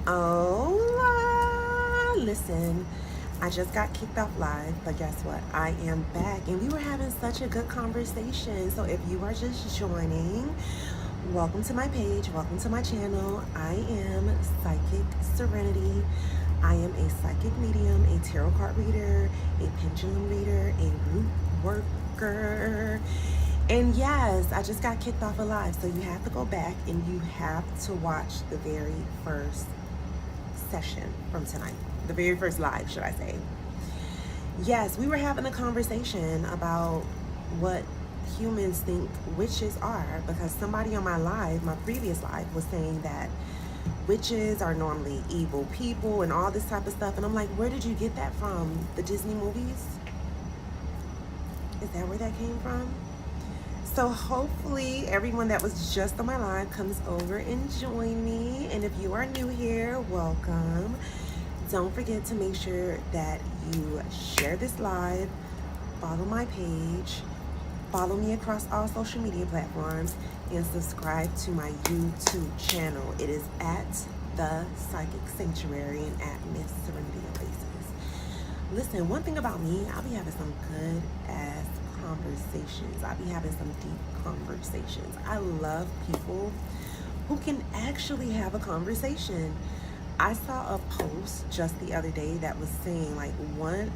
Oh, listen, I just got kicked off live, but guess what? I am back, and we were having such a good conversation. So if you are just joining, welcome to my page, welcome to my channel. I am Psychic Serenity. I am a psychic medium, a tarot card reader, a pendulum reader, a root worker. And yes, I just got kicked off a live, so you have to go back and you have to watch the very first session from tonight. The very first live, should I say. Yes, we were having a conversation about what humans think witches are, because somebody on my live, my previous live, was saying that witches are normally evil people and all this type of stuff. And I'm like, where did you get that from? The Disney movies? Is that where that came from? So hopefully everyone that was just on my live comes over and join me. And if you are new here, welcome. Don't forget to make sure that you share this live, follow my page, follow me across all social media platforms, and subscribe to my YouTube channel. It is at The Psychic Sanctuary and at Miss Serenity Oasis. Listen, one thing about me, I'll be having some good ass conversations. I'll be having some deep conversations. I love people who can actually have a conversation. I saw a post just the other day that was saying, like, one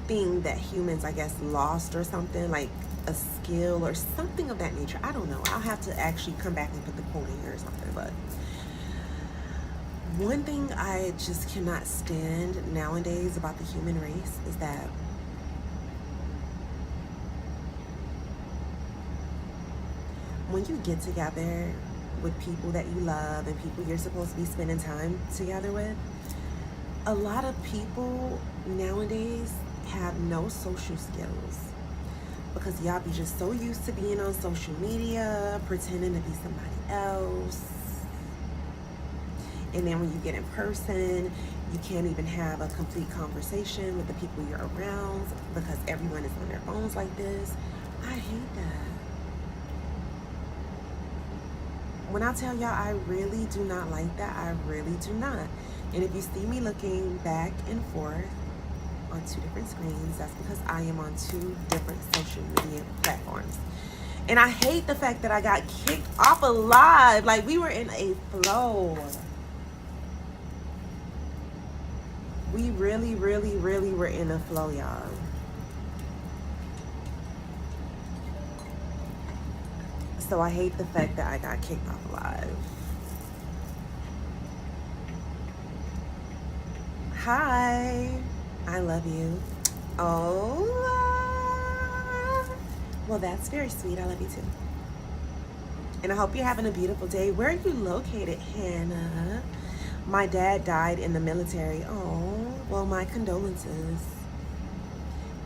thing that humans, I guess, lost or something, like a skill or something of that nature. I don't know. I'll have to actually come back and put the quote in here or something. But one thing I just cannot stand nowadays about the human race is that when you get together with people that you love and people you're supposed to be spending time together with, a lot of people nowadays have no social skills, because y'all be just so used to being on social media, pretending to be somebody else. And then when you get in person, you can't even have a complete conversation with the people you're around because everyone is on their phones like this. I hate that. When I tell y'all, I really do not like that. I really do not. And if you see me looking back and forth on two different screens, that's because I am on two different social media platforms. And I hate the fact that I got kicked off of live. Like, we were in a flow. We really, really, really were in a flow, y'all. So I hate the fact that I got kicked off live. Hi. I love you. Oh. Well, that's very sweet. I love you too. And I hope you're having a beautiful day. Where are you located, Hannah? My dad died in the military. Oh, well, my condolences.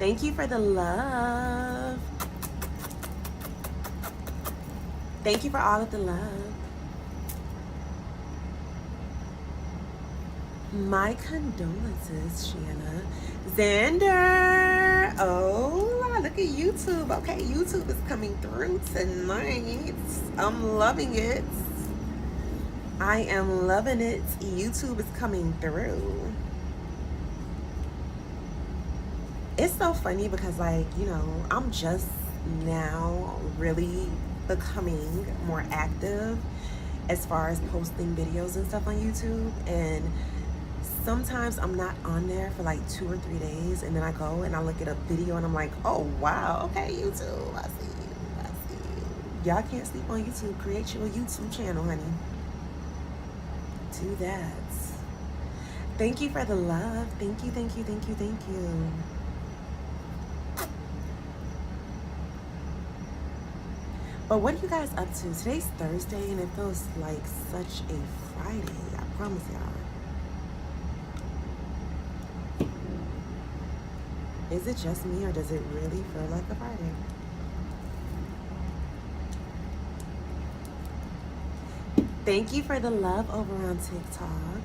Thank you for the love. Thank you for all of the love. My condolences, Shanna. Xander. Oh, look at YouTube. Okay, YouTube is coming through tonight. I'm loving it. I am loving it. YouTube is coming through. It's so funny because, like, you know, I'm just now really becoming more active as far as posting videos and stuff on YouTube. And sometimes I'm not on there for like 2 or 3 days, and then I go and I look at a video and I'm like, oh wow, okay, YouTube, I see you, I see you. Y'all can't sleep on YouTube. Create you a YouTube channel, honey. Do that. Thank you for the love. Thank you, thank you, thank you, thank you. But what are you guys up to? Today's Thursday and it feels like such a Friday. I promise y'all. Is it just me, or does it really feel like a Friday? Thank you for the love over on TikTok.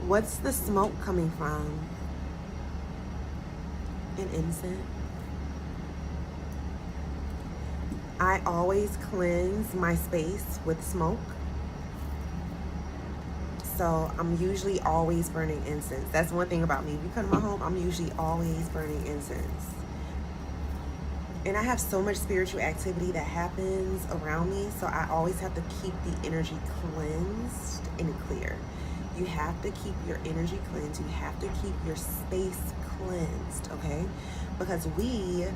What's the smoke coming from? An incense? I always cleanse my space with smoke. So I'm usually always burning incense. That's one thing about me. If you come to my home, I'm usually always burning incense. And I have so much spiritual activity that happens around me, so I always have to keep the energy cleansed and clear. You have to keep your energy cleansed. You have to keep your space cleansed, okay? Because we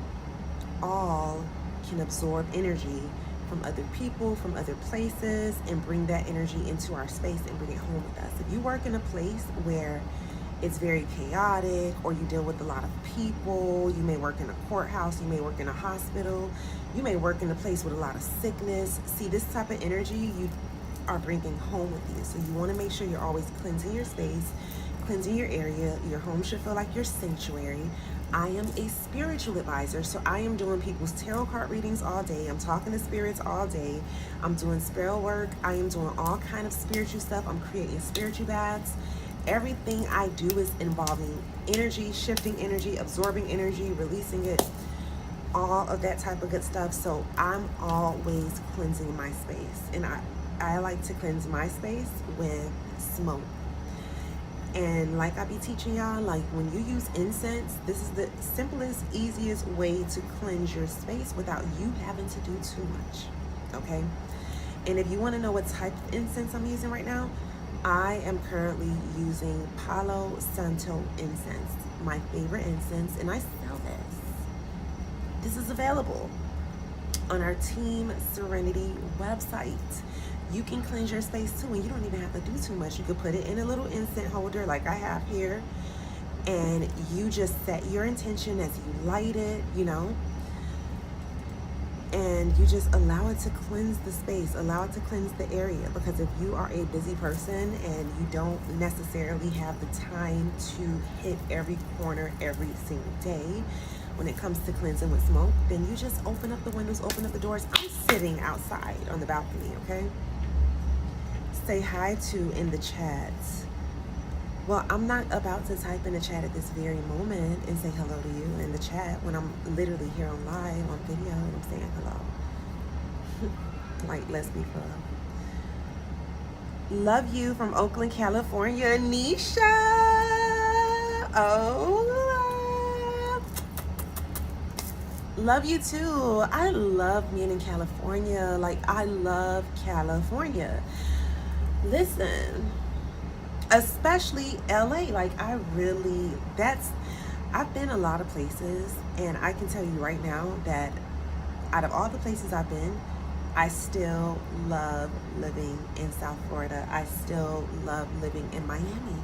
all can absorb energy from other people, from other places, and bring that energy into our space and bring it home with us. If you work in a place where it's very chaotic, or you deal with a lot of people, you may work in a courthouse, you may work in a hospital, you may work in a place with a lot of sickness. See, this type of energy you are bringing home with you. So you want to make sure you're always cleansing your space, cleansing your area. Your home should feel like your sanctuary. I am a spiritual advisor, so I am doing people's tarot card readings all day. I'm talking to spirits all day. I'm doing spell work. I am doing all kind of spiritual stuff. I'm creating spiritual baths. Everything I do is involving energy, shifting energy, absorbing energy, releasing it, all of that type of good stuff. So I'm always cleansing my space. And I like to cleanse my space with smoke. And like I be teaching y'all, like when you use incense, this is the simplest, easiest way to cleanse your space without you having to do too much, okay? And if you want to know what type of incense I'm using right now, I am currently using Palo Santo incense, my favorite incense, and I sell this. This is available on our Team Serenity website. You can cleanse your space too, and you don't even have to do too much. You could put it in a little incense holder like I have here, and you just set your intention as you light it, you know, and you just allow it to cleanse the space, allow it to cleanse the area. Because if you are a busy person and you don't necessarily have the time to hit every corner every single day when it comes to cleansing with smoke, then you just open up the windows, open up the doors. I'm sitting outside on the balcony, okay? Say hi to in the chat. Well, I'm not about to type in the chat at this very moment and say hello to you in the chat when I'm literally here on live, on video, and I'm saying hello. Like, let's be for real. Love you from Oakland, California, Nisha. Oh, love you too. I love being in California. Like, I love California. Listen, especially LA, like I've been a lot of places, and I can tell you right now that out of all the places I've been, I still love living in South Florida. I still love living in Miami.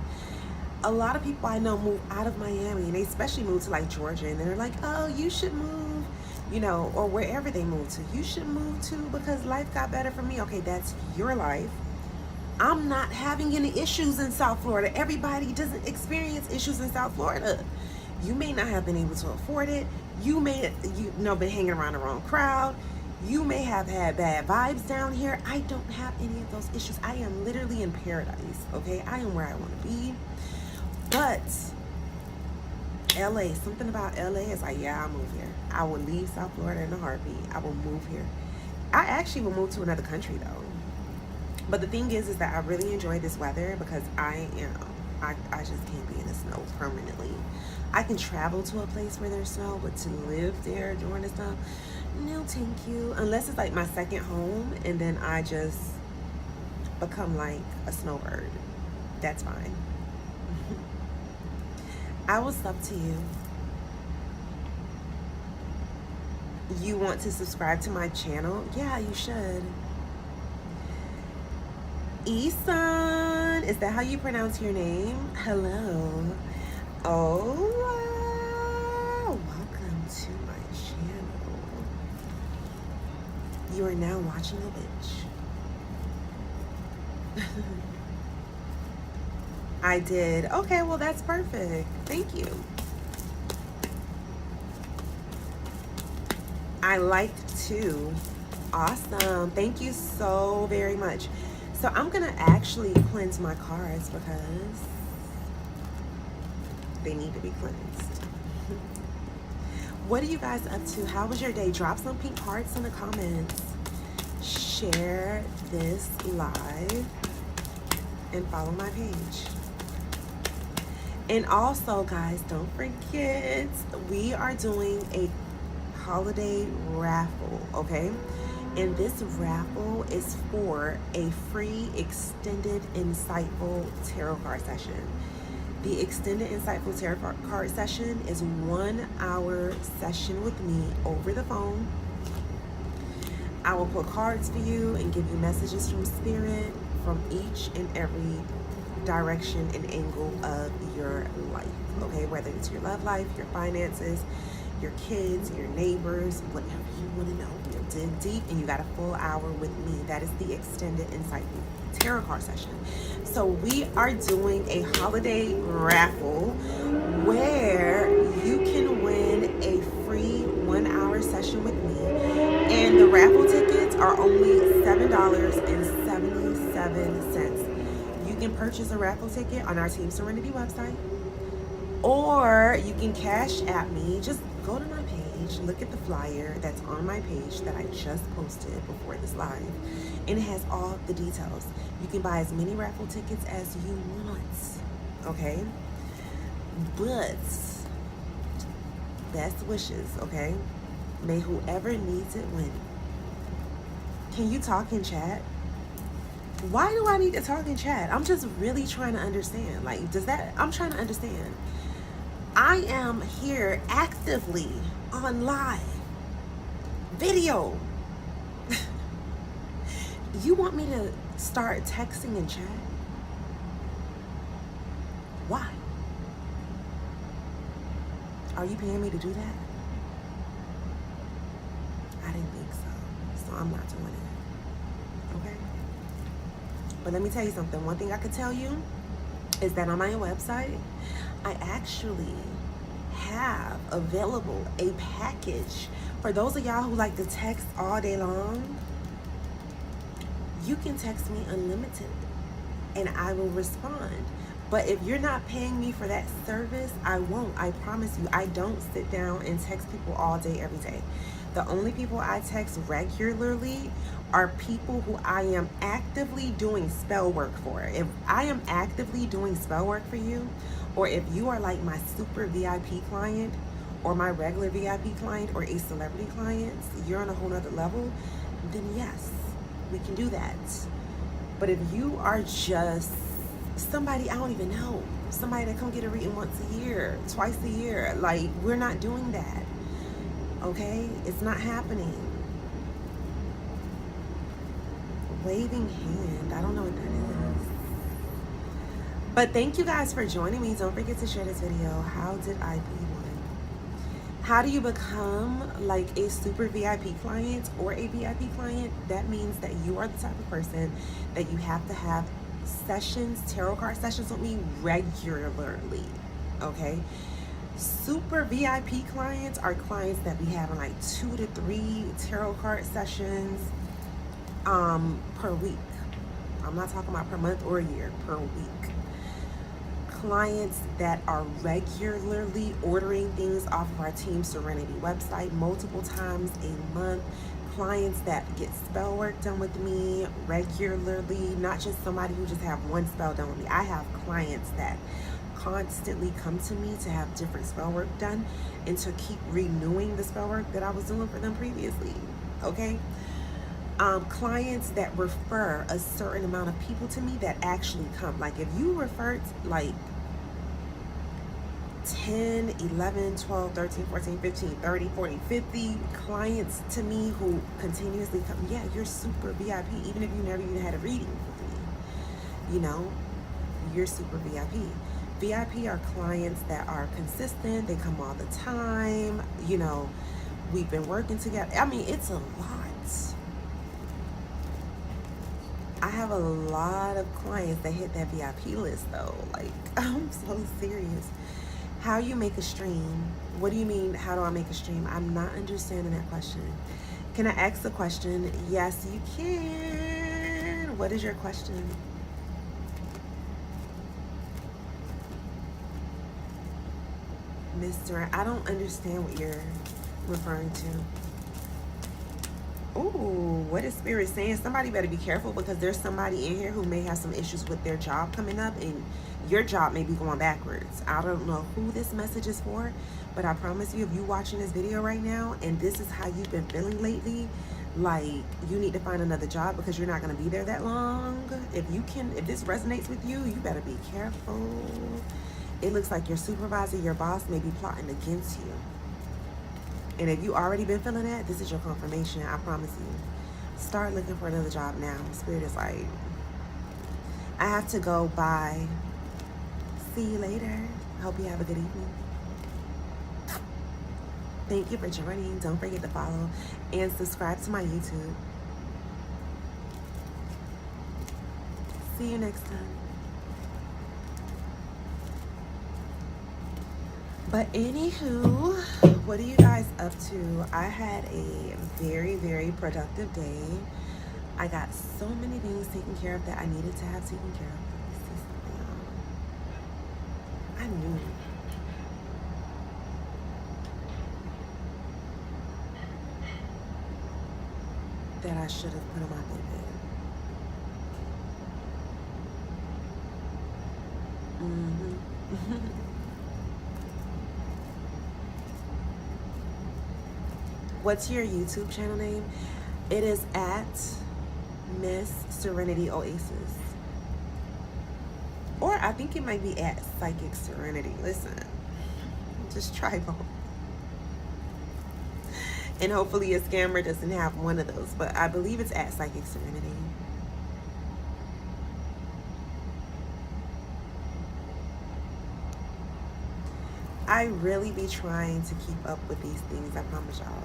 A lot of people I know move out of Miami, and they especially move to like Georgia, and they're like, oh, you should move, you know, or wherever they move to. You should move to because life got better for me. Okay, that's your life. I'm not having any issues in South Florida. Everybody doesn't experience issues in South Florida. You may not have been able to afford it. You may, been hanging around the wrong crowd. You may have had bad vibes down here. I don't have any of those issues. I am literally in paradise, okay? I am where I want to be. But LA, something about LA is like, yeah, I'll move here. I will leave South Florida in a heartbeat. I will move here. I actually will move to another country though. But the thing is that I really enjoy this weather because I just can't be in the snow permanently. I can travel to a place where there's snow, but to live there during the snow, no thank you. Unless it's like my second home and then I just become like a snowbird. That's fine. I will sub to you. You want to subscribe to my channel? Yeah, you should. Isan, is that how you pronounce your name? Hello. Oh, welcome to my channel. You are now watching a witch. I did. Okay, well that's perfect. Thank you. I liked too. Awesome. Thank you so very much. So I'm gonna actually cleanse my cards because they need to be cleansed. What are you guys up to? How was your day? Drop some pink hearts in the comments. Share this live and follow my page. And also, guys, don't forget, we are doing a holiday raffle, okay? And this raffle is for a free extended insightful tarot card session. The extended insightful tarot card session is 1 hour session with me over the phone. I will pull cards for you and give you messages from spirit from each and every direction and angle of your life, okay? Whether it's your love life, your finances, your kids, your neighbors, whatever you want to know. You'll dig deep, and you got a full hour with me. That is the extended insightful tarot card session. So we are doing a holiday raffle where you can win a free 1 hour session with me. And the raffle tickets are only $7.77. You can purchase a raffle ticket on our Team Serenity website, or you can cash at me. Just go to my page, look at the flyer that's on my page that I just posted before this live, and it has all the details. You can buy as many raffle tickets as you want, okay? But best wishes, okay? May whoever needs it win. Can you talk in chat? Why do I need to talk in chat? I'm just really trying to understand. Like, I'm trying to understand. I am here actively on live video. You want me to start texting in chat? Why? Are you paying me to do that? I didn't think so. So I'm not doing it. Okay? But let me tell you something. One thing I could tell you is that on my website, I actually have available a package for those of y'all who like to text all day long. You can text me unlimited and I will respond. But if you're not paying me for that service, I won't. I promise you, I don't sit down and text people all day, every day. The only people I text regularly are people who I am actively doing spell work for. If I am actively doing spell work for you, or if you are like my super VIP client, or my regular VIP client, or a celebrity client, you're on a whole nother level, then yes, we can do that. But if you are just somebody I don't even know, somebody that come get a reading once a year, twice a year, like, we're not doing that. Okay? It's not happening. Waving hand. I don't know what that is. But thank you guys for joining me. Don't forget to share this video. How did I be one? How do you become like a super VIP client or a VIP client? That means that you are the type of person that you have to have sessions, tarot card sessions with me regularly. Okay? Super VIP clients are clients that be having like 2 to 3 tarot card sessions per week. I'm not talking about per month or a year, per week. Clients that are regularly ordering things off of our Team Serenity website multiple times a month. Clients that get spell work done with me regularly, not just somebody who just have one spell done with me. I have clients that constantly come to me to have different spell work done and to keep renewing the spell work that I was doing for them previously. Okay? Clients that refer a certain amount of people to me that actually come. Like, if you refer like 10, 11, 12, 13, 14, 15, 30, 40, 50 clients to me who continuously come, yeah, you're super VIP, even if you never even had a reading with me. You know, you're super VIP. VIP are clients that are consistent, they come all the time, you know, we've been working together. I mean, it's a lot. I have a lot of clients that hit that VIP list though. Like, I'm so serious. How you make a stream? What do you mean, how do I make a stream? I'm not understanding that question. Can I ask the question? Yes, you can. What is your question? Mr. I don't understand what you're referring to? Ooh, what is Spirit saying? Somebody better be careful, because there's somebody in here who may have some issues with their job coming up, and your job may be going backwards. I don't know who this message is for, but I promise you, if you're watching this video right now and this is how you've been feeling lately, like, you need to find another job, because you're not going to be there that long. If this resonates with you, you better be careful. It looks like your supervisor, your boss, may be plotting against you. And if you already been feeling that, this is your confirmation. I promise you. Start looking for another job now. Spirit is like, I have to go. Bye. See you later. Hope you have a good evening. Thank you for joining. Don't forget to follow and subscribe to my YouTube. See you next time. But anywho, what are you guys up to? I had a very, very productive day. I got so many things taken care of that I needed to have taken care of. I knew. That I should have put on my bed. What's your YouTube channel name? It is at Miss Serenity Oasis. Or I think it might be at Psychic Serenity. Listen, just try both. And hopefully a scammer doesn't have one of those. But I believe it's at Psychic Serenity. I really be trying to keep up with these things, I promise y'all.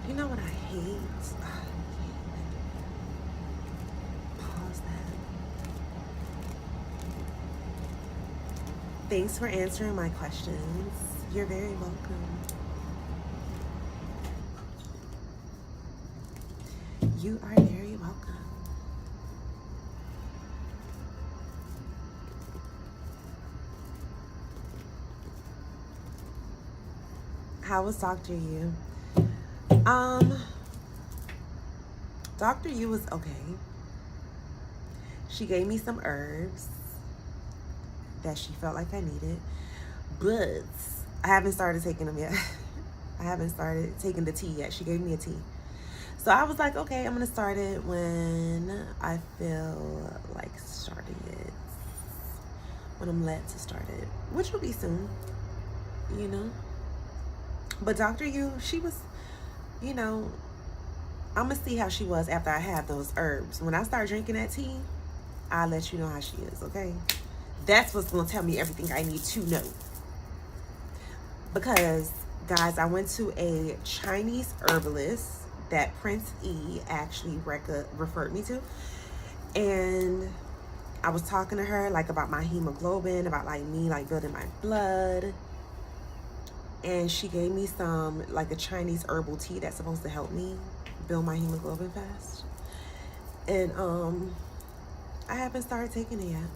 You know what I hate? Pause that. Thanks for answering my questions. You're very welcome. You are very welcome. How was Dr. Yu? Dr. Yu was okay. She gave me some herbs that she felt like I needed, but I haven't started taking them yet. I haven't started taking the tea yet. She gave me a tea. So I was like, okay, I'm gonna start it when I feel like starting it. When I'm led to start it, which will be soon, you know. But Dr. Yu, she was, you know, I'm gonna see how she was after I have those herbs. When I start drinking that tea, I'll let you know how she is, okay? That's what's gonna tell me everything I need to know. Because, guys, I went to a Chinese herbalist that Prince E actually referred me to. And I was talking to her, like, about my hemoglobin, about, like, me, like, building my blood. And she gave me some, like, a Chinese herbal tea that's supposed to help me build my hemoglobin fast. And I haven't started taking it yet,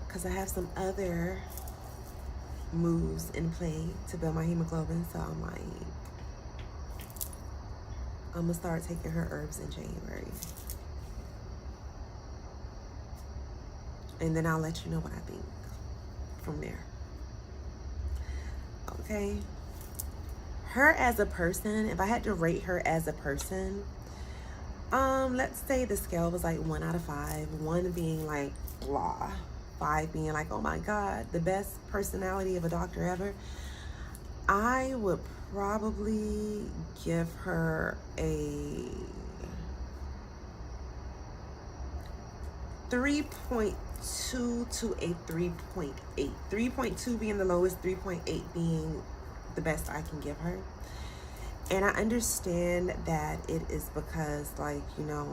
because I have some other moves in play to build my hemoglobin. So I'm like, I'm gonna start taking her herbs in January, and then I'll let you know what I think from there. Okay. Her as a person, if I had to rate her as a person, let's say the scale was like 1 out of 5, 1 being like blah, 5 being like, oh my God, the best personality of a doctor ever. I would probably give her a 3.2 to a 3.8. 3.2 being the lowest, 3.8 being the best I can give her. And I understand that it is because, like, you know,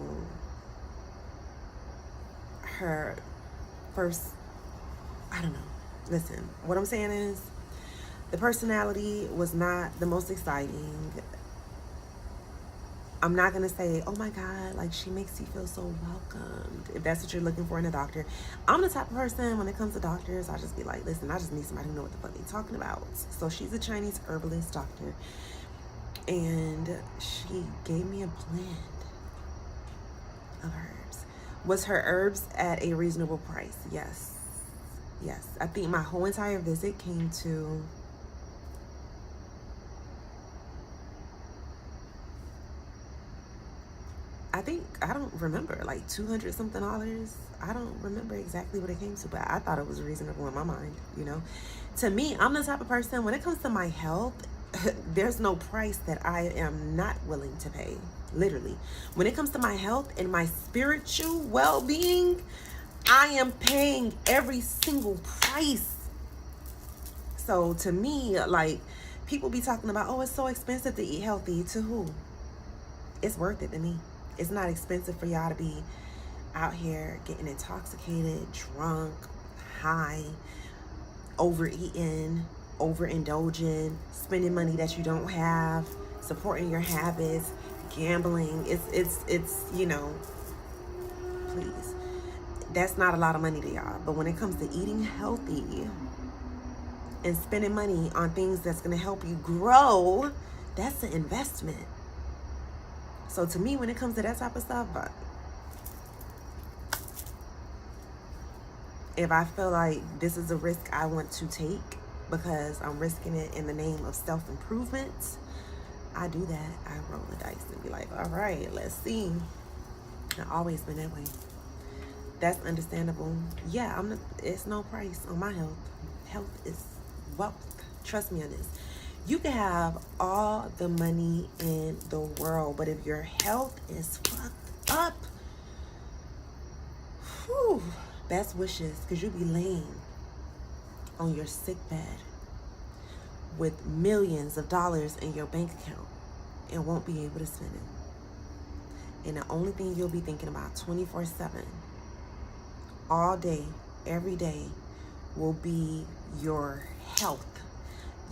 her first, I don't know. Listen, what I'm saying is, The personality was not the most exciting. I'm not going to say, oh my God, like she makes you feel so welcomed. If that's what you're looking for in a doctor. I'm the type of person, when it comes to doctors, I just be like, listen, I just need somebody who knows what the fuck they're talking about. So she's a Chinese herbalist doctor. And she gave me a blend of herbs. Was her herbs at a reasonable price? Yes. Yes. I think my whole entire visit came to I don't remember, like $200 something. I don't remember exactly what it came to, but I thought it was reasonable in my mind, you know. To me, I'm the type of person, when it comes to my health, there's no price that I am not willing to pay. Literally. When it comes to my health and my spiritual well-being, I am paying every single price. So to me, like, people be talking about, oh, it's so expensive to eat healthy. To who? It's worth it to me. It's not expensive for y'all to be out here getting intoxicated, drunk, high, overeating, overindulging, spending money that you don't have, supporting your habits, gambling. It's you know, please. That's not a lot of money to y'all. But when it comes to eating healthy and spending money on things that's going to help you grow, that's an investment. So to me, when it comes to that type of stuff, if I feel like this is a risk I want to take because I'm risking it in the name of self-improvement, I do that. I roll the dice and be like, all right, let's see. I've always been that way. That's understandable. Yeah, it's no price on my health. Health is wealth. Trust me on this. You can have all the money in the world, but if your health is fucked up, whew, best wishes, because you'll be laying on your sick bed with millions of dollars in your bank account and won't be able to spend it. And the only thing you'll be thinking about 24/7, all day, every day, will be your health.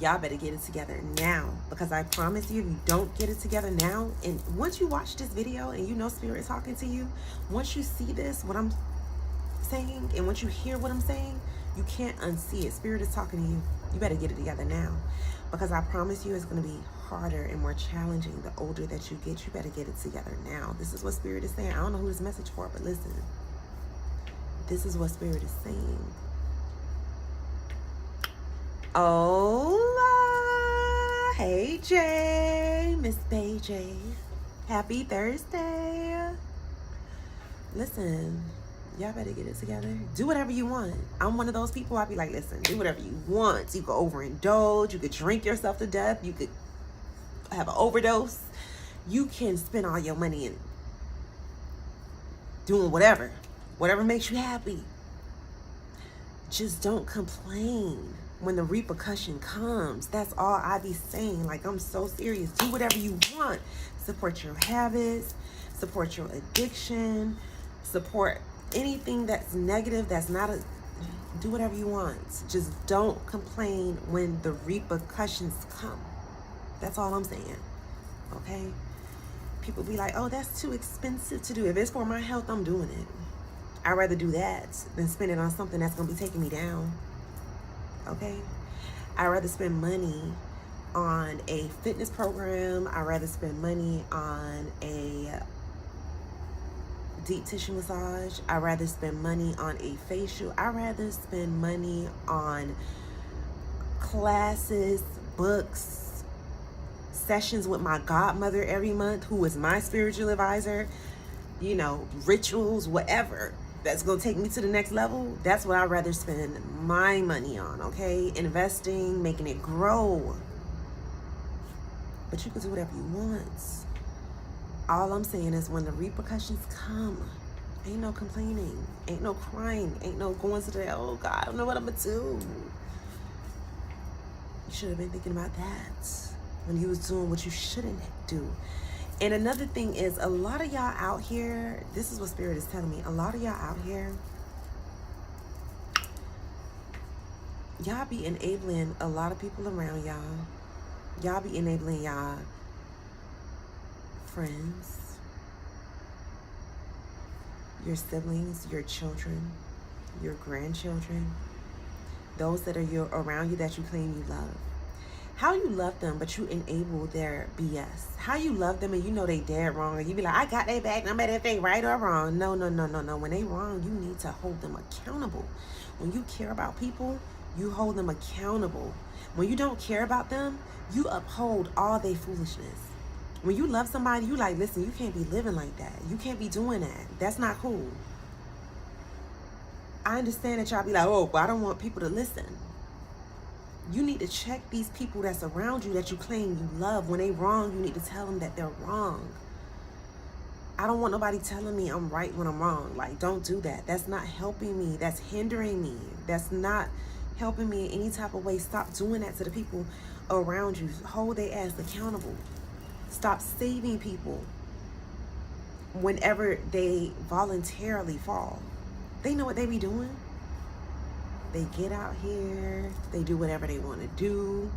Y'all better get it together now, because I promise you, if you don't get it together now, and once you watch this video and you know Spirit is talking to you, once you see this, what I'm saying, and once you hear what I'm saying, you can't unsee it. Spirit is talking to you. You better get it together now, because I promise you it's going to be harder and more challenging the older that you get. You better get it together now. This is what Spirit is saying. I don't know who this message for, but listen. This is what Spirit is saying. Hola, hey Jay, Miss Bay J. Happy Thursday. Listen, y'all better get it together. Do whatever you want. I'm one of those people, I'll be like, listen, do whatever you want. You could overindulge, you could drink yourself to death, you could have an overdose, you can spend all your money in doing whatever makes you happy. Just don't complain when the repercussion comes. That's all I be saying. Like, I'm so serious. Do whatever you want. Support your habits, support your addiction, support anything that's negative, that's not a, do whatever you want. Just don't complain when the repercussions come. That's all I'm saying. Okay? People be like, oh, that's too expensive to do. If it's for my health, I'm doing it. I'd rather do that than spend it on something that's going to be taking me down. Okay? I'd rather spend money on a fitness program. I'd rather spend money on a deep tissue massage. I'd rather spend money on a facial. I'd rather spend money on classes, books, sessions with my godmother every month, who is my spiritual advisor, you know, rituals, whatever that's going to take me to the next level. That's what I'd rather spend my money on, okay? Investing, making it grow. But you can do whatever you want. All I'm saying is, when the repercussions come, ain't no complaining, ain't no crying, ain't no going to the, oh God, I don't know what I'm going to do. You should have been thinking about that when you was doing what you shouldn't do. And another thing is, a lot of y'all out here, this is what Spirit is telling me, a lot of y'all out here, Y'all be enabling a lot of people around y'all. Y'all be enabling y'all friends, your siblings, your children, your grandchildren, those that are around you that you claim you love. How you love them, but you enable their BS. How you love them and you know they dead wrong, and you be like, I got their back, no matter if they right or wrong. No. When they wrong, you need to hold them accountable. When you care about people, you hold them accountable. When you don't care about them, you uphold all their foolishness. When you love somebody, you like, listen, you can't be living like that. You can't be doing that. That's not cool. I understand that y'all be like, oh, but I don't want people to listen. You need to check these people that's around you that you claim you love. When they wrong, you need to tell them that they're wrong. I don't want nobody telling me I'm right when I'm wrong. Like, don't do that. That's not helping me. That's hindering me. That's not helping me in any type of way. Stop doing that to the people around you. Hold their ass accountable. Stop saving people whenever they voluntarily fall. They know what they be doing. They get out here, they do whatever they want to do.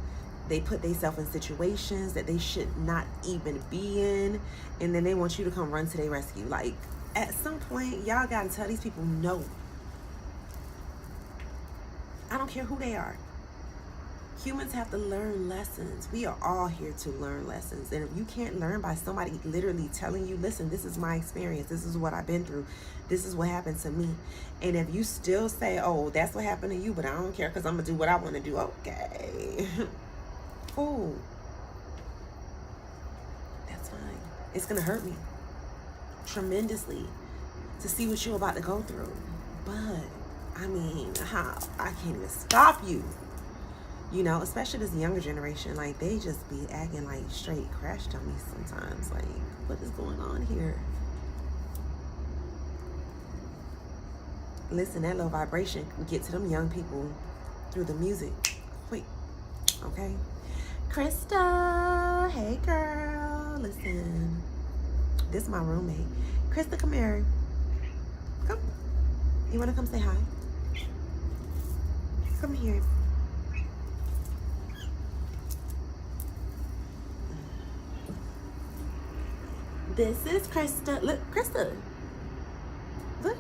They put themselves in situations that they should not even be in, and then they want you to come run to their rescue. Like, at some point, y'all gotta tell these people no. I don't care who they are. Humans have to learn lessons. We are all here to learn lessons. And if you can't learn by somebody literally telling you, listen, this is my experience. This is what I've been through. This is what happened to me. And if you still say, oh, that's what happened to you, but I don't care because I'm going to do what I want to do. Okay. Cool. That's fine. It's going to hurt me tremendously to see what you're about to go through. But, I mean, how? I can't even stop you. You know, especially this younger generation, like, they just be acting like straight crash dummies sometimes. Like, what is going on here? Listen, that low vibration can get to them young people through the music. Quick, okay? Krista, hey girl, listen. This is my roommate. Krista, come here. Come. You wanna come say hi? Come here. This is Krista. Look, Krista. Look.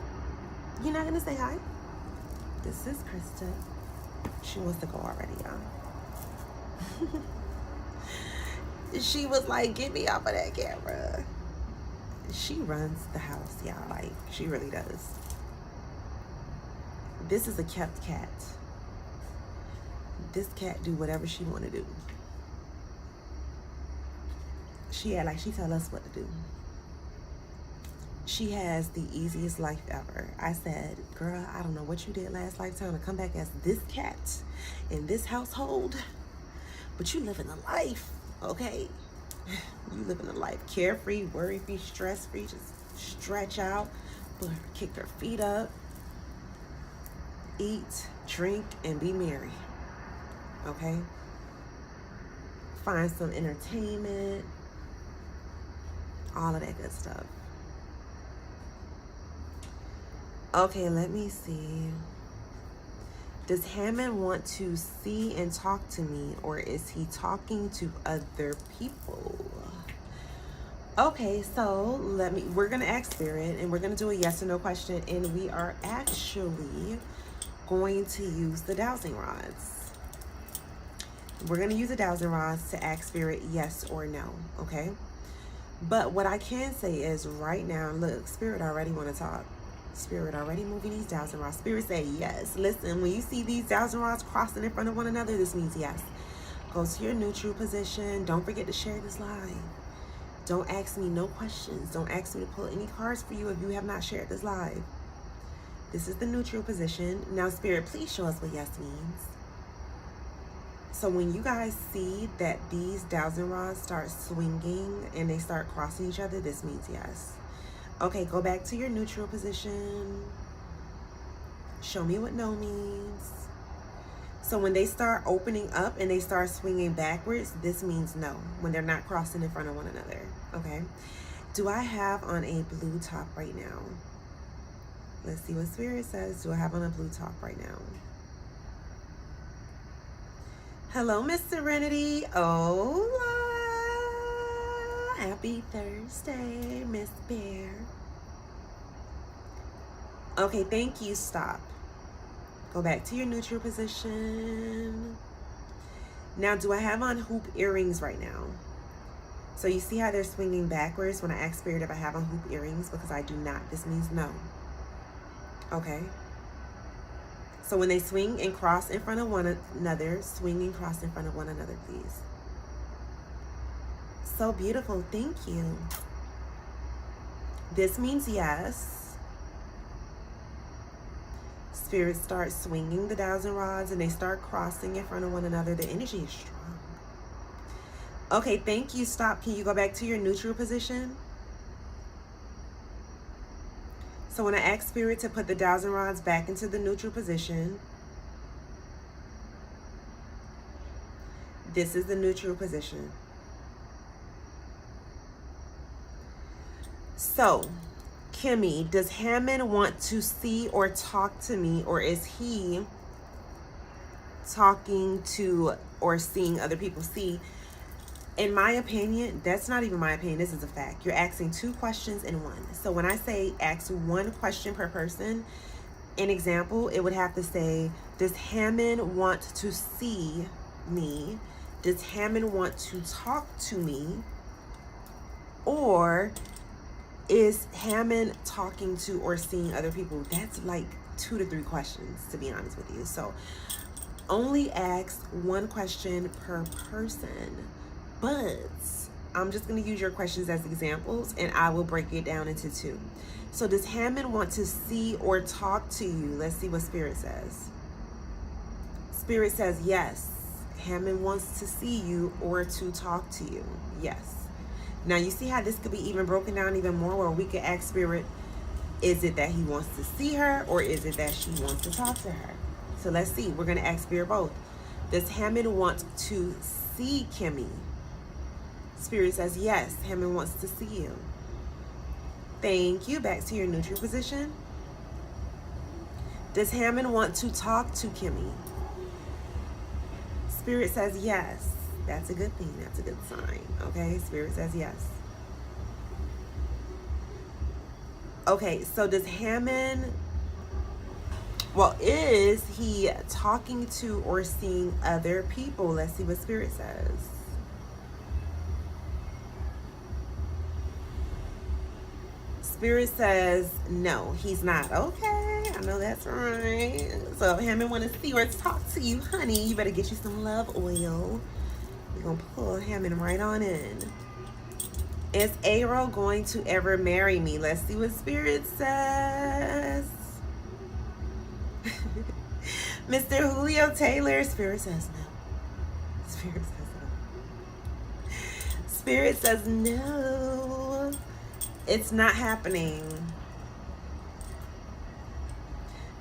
You're not gonna say hi? This is Krista. She wants to go already, y'all. She was like, get me off of that camera. She runs the house, y'all. Like, she really does. This is a kept cat. This cat do whatever she want to do. She act like she tell us what to do. She has the easiest life ever. I said, girl, I don't know what you did last lifetime to come back as this cat in this household, but you living a life, okay? You living a life carefree, worry-free, stress-free, just stretch out, kick her feet up, eat, drink, and be merry, okay? Find some entertainment, all of that good stuff. Okay, let me see. Does Hammond want to see and talk to me, or is he talking to other people? Okay, so we're gonna ask Spirit, and we're gonna do a yes or no question, and we are actually going to use the dowsing rods. We're gonna use the dowsing rods to ask Spirit yes or no, okay? But what I can say is right now, look, Spirit already want to talk. Spirit already moving these dowsing rods. Spirit say yes. Listen, when you see these dowsing rods crossing in front of one another, this means yes. Go to your neutral position. Don't forget to share this live. Don't ask me no questions. Don't ask me to pull any cards for you if you have not shared this live. This is the neutral position. Now, Spirit, please show us what yes means. So when you guys see that these dowsing rods start swinging and they start crossing each other, this means yes. Okay, go back to your neutral position. Show me what no means. So when they start opening up and they start swinging backwards, this means no, when they're not crossing in front of one another, okay? Do I have on a blue top right now? Let's see what Spirit says. Do I have on a blue top right now? Hello, Miss Serenity. Hola. Happy Thursday, Miss Bear. Okay, thank you. Stop. Go back to your neutral position. Now, do I have on hoop earrings right now? So you see how they're swinging backwards when I ask Spirit if I have on hoop earrings? Because I do not. This means no. Okay. So when they swing and cross in front of one another, swing and cross in front of one another, please. So beautiful. Thank you. This means yes. Spirit starts swinging the dowsing rods and they start crossing in front of one another. The energy is strong. Okay, thank you. Stop. Can you go back to your neutral position? So when I ask Spirit to put the dowsing rods back into the neutral position, this is the neutral position. So, Kimmy, does Hammond want to see or talk to me, or is he talking to or seeing other people? See, in my opinion, that's not even my opinion. This is a fact. You're asking two questions in one. So when I say ask one question per person, an example, it would have to say, does Hammond want to see me? Does Hammond want to talk to me? Or is Hammond talking to or seeing other people? That's like 2 to 3 questions, to be honest with you. So only ask one question per person. But I'm just going to use your questions as examples and I will break it down into 2. So does Hammond want to see or talk to you? Let's see what Spirit says. Spirit says yes. Hammond wants to see you or to talk to you. Yes. Now you see how this could be even broken down even more, where we could ask Spirit, is it that he wants to see her or is it that she wants to talk to her? So let's see. We're going to ask Spirit both. Does Hammond want to see Kimmy? Spirit says yes. Hammond wants to see you. Thank you. Back to your neutral position. Does Hammond want to talk to Kimmy? Spirit says yes. That's a good thing. That's a good sign. Okay, Spirit says yes. Okay, so does Hammond, well, is he talking to or seeing other people? Let's see what Spirit says. Spirit says no, he's not. Okay, I know that's right. So if Hammond want to see or talk to you, honey, you better get you some love oil. We're going to pull Hammond right on in. Is Aro going to ever marry me? Let's see what Spirit says. Mr. Julio Taylor, Spirit says no. Spirit says no. Spirit says no. It's not happening.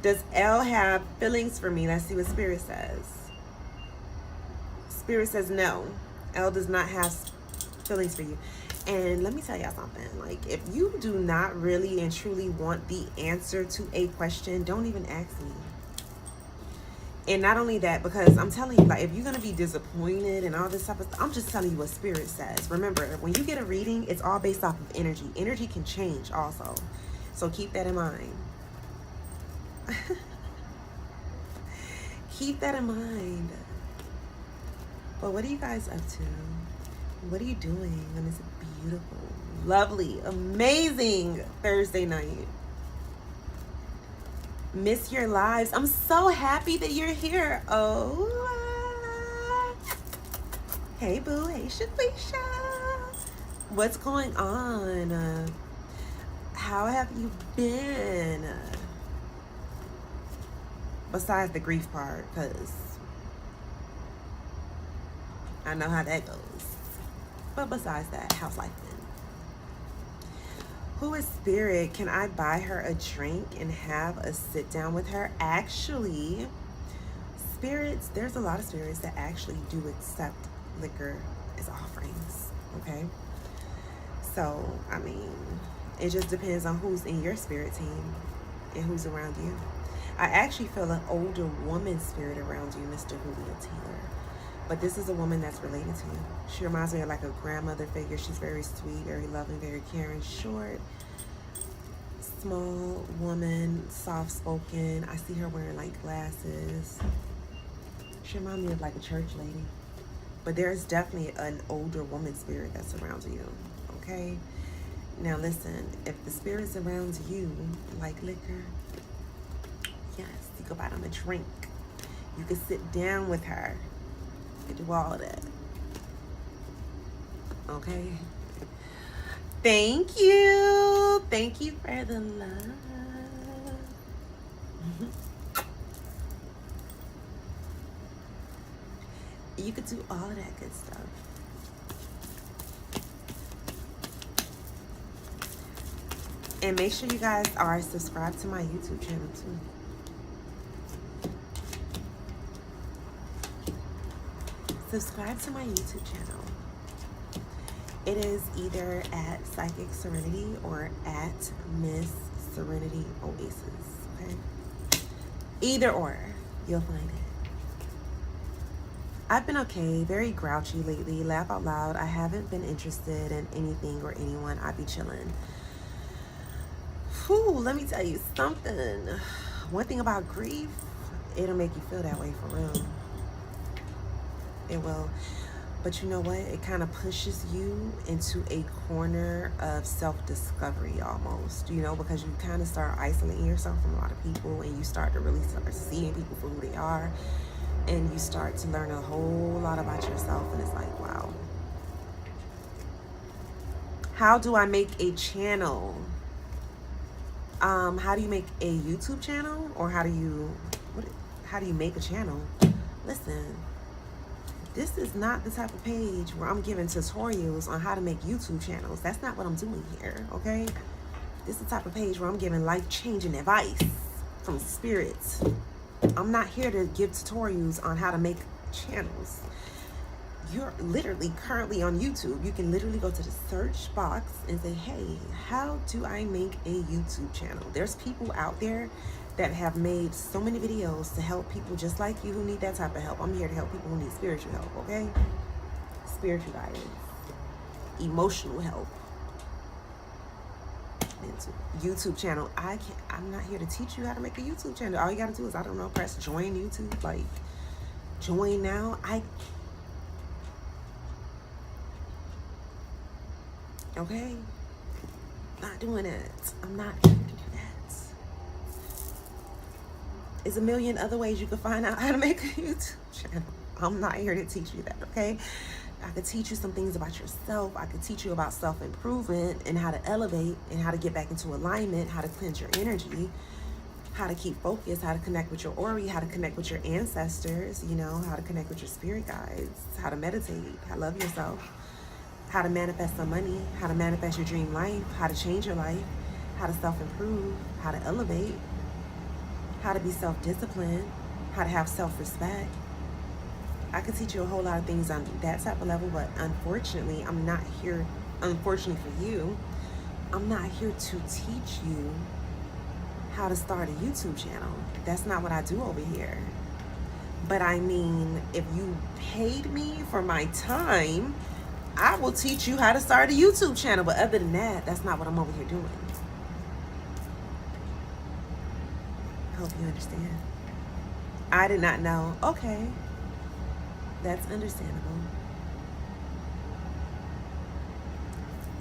Does L have feelings for me? Let's see what Spirit says. Spirit says no. L does not have feelings for you. And let me tell y'all something. Like, if you do not really and truly want the answer to a question, don't even ask me. And not only that, because I'm telling you, like, if you're going to be disappointed and all this stuff, I'm just telling you what Spirit says. Remember, when you get a reading, it's all based off of energy. Energy can change also. So keep that in mind. Keep that in mind. But what are you guys up to? What are you doing on this beautiful, lovely, amazing Thursday night? Miss your lives. I'm so happy that you're here. Oh, hey boo, hey Shakisha. What's going on? How have you been? Besides the grief part, because I know how that goes. But besides that, how's life been? Who is Spirit? Can I buy her a drink and have a sit down with her? Actually, spirits, there's a lot of spirits that actually do accept liquor as offerings, okay? So, I mean, it just depends on who's in your spirit team and who's around you. I actually feel an older woman spirit around you, Mr. Julio Taylor. But this is a woman that's related to you. She reminds me of like a grandmother figure. She's very sweet, very loving, very caring, short, small woman, soft-spoken. I see her wearing like glasses. She reminds me of like a church lady. But there's definitely an older woman spirit that surrounds you, okay? Now listen, if the spirit surrounds you like liquor, yes, you go buy them a drink. You can sit down with her. You can do all that. Okay? Thank you. Thank you for the love. You could do all of that good stuff. And make sure you guys are subscribed to my YouTube channel too. Subscribe to my YouTube channel. It is either at Psychic Serenity or at Miss Serenity Oasis. Okay? Either or, you'll find it. I've been okay, very grouchy lately. Laugh out loud. I haven't been interested in anything or anyone. I be chilling. Whew, let me tell you something. One thing about grief, it'll make you feel that way for real. It will. But you know what? It kind of pushes you into a corner of self-discovery almost, you know, because you kind of start isolating yourself from a lot of people, and you start to really start seeing people for who they are, and you start to learn a whole lot about yourself, and it's like, wow. How do I make a channel? How do you make a YouTube channel? Or how do you make a channel? Listen. This is not the type of page where I'm giving tutorials on how to make YouTube channels. That's not what I'm doing here, okay? This is the type of page where I'm giving life-changing advice from spirits. I'm not here to give tutorials on how to make channels. You're literally currently on YouTube. You can literally go to the search box and say, hey, how do I make a YouTube channel? There's people out there that have made so many videos to help people just like you who need that type of help. I'm here to help people who need spiritual help, okay? Spiritual guidance, emotional help. YouTube channel. I'm not here to teach you how to make a YouTube channel. All you gotta do is, I don't know, press join YouTube, like join now. Okay? Not doing that. I'm not here to do that. There's a million other ways you can find out how to make a YouTube channel. I'm not here to teach you that, okay? I could teach you some things about yourself. I could teach you about self-improvement and how to elevate and how to get back into alignment, how to cleanse your energy, how to keep focused, how to connect with your aura, how to connect with your ancestors, you know, how to connect with your spirit guides, how to meditate, how to love yourself, how to manifest some money, how to manifest your dream life, how to change your life, how to self-improve, how to elevate, how to be self-disciplined, how to have self-respect. I could teach you a whole lot of things on that type of level, but unfortunately, I'm not here, unfortunately for you, I'm not here to teach you how to start a YouTube channel. That's not what I do over here. But I mean, if you paid me for my time, I will teach you how to start a YouTube channel. But other than that, that's not what I'm over here doing. Hope you understand. I did not know. Okay. That's understandable.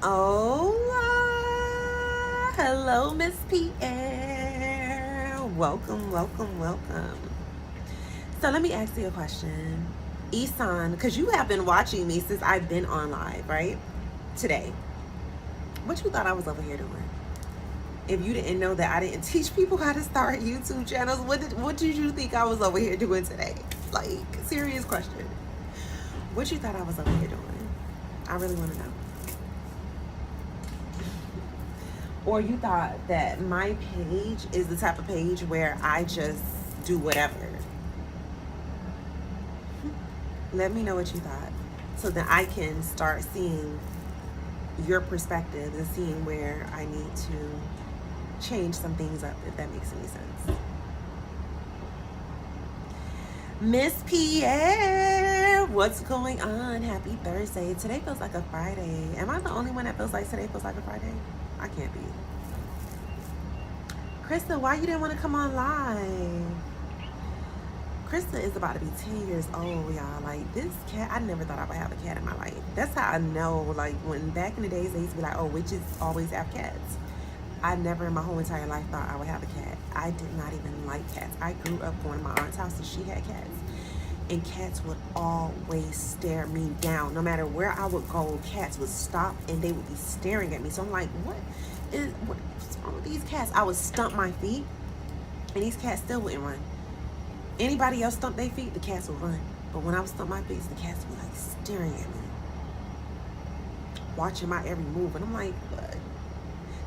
Hola. Hello, Miss Pierre. Welcome, welcome, welcome. So let me ask you a question. Isan, because you have been watching me since I've been on live, right? Today. What you thought I was over here doing? If you didn't know that I didn't teach people how to start YouTube channels, what did you think I was over here doing today? Like, serious question. What you thought I was over here doing? I really want to know. Or you thought that my page is the type of page where I just do whatever. Let me know what you thought, so that I can start seeing your perspective and seeing where I need to change some things up, if that makes any sense. Miss Pierre, What's going on? Happy Thursday. Today feels like a Friday. Am I the only one that feels like today feels like a Friday? I can't be. Krista, why you didn't want to come on live? Krista is about to be 10 years old, y'all. Like, this cat, I never thought I would have a cat in my life. That's how I know, like, when back in the days, they used to be like, oh, witches always have cats. I never in my whole entire life thought I would have a cat. I did not even like cats. I grew up going to my aunt's house and she had cats. And cats would always stare me down. No matter where I would go, cats would stop and they would be staring at me. So I'm like, what's wrong with these cats? I would stump my feet and these cats still wouldn't run. Anybody else stump their feet, the cats would run. But when I would stump my feet, the cats would be like staring at me, watching my every move. And I'm like, what?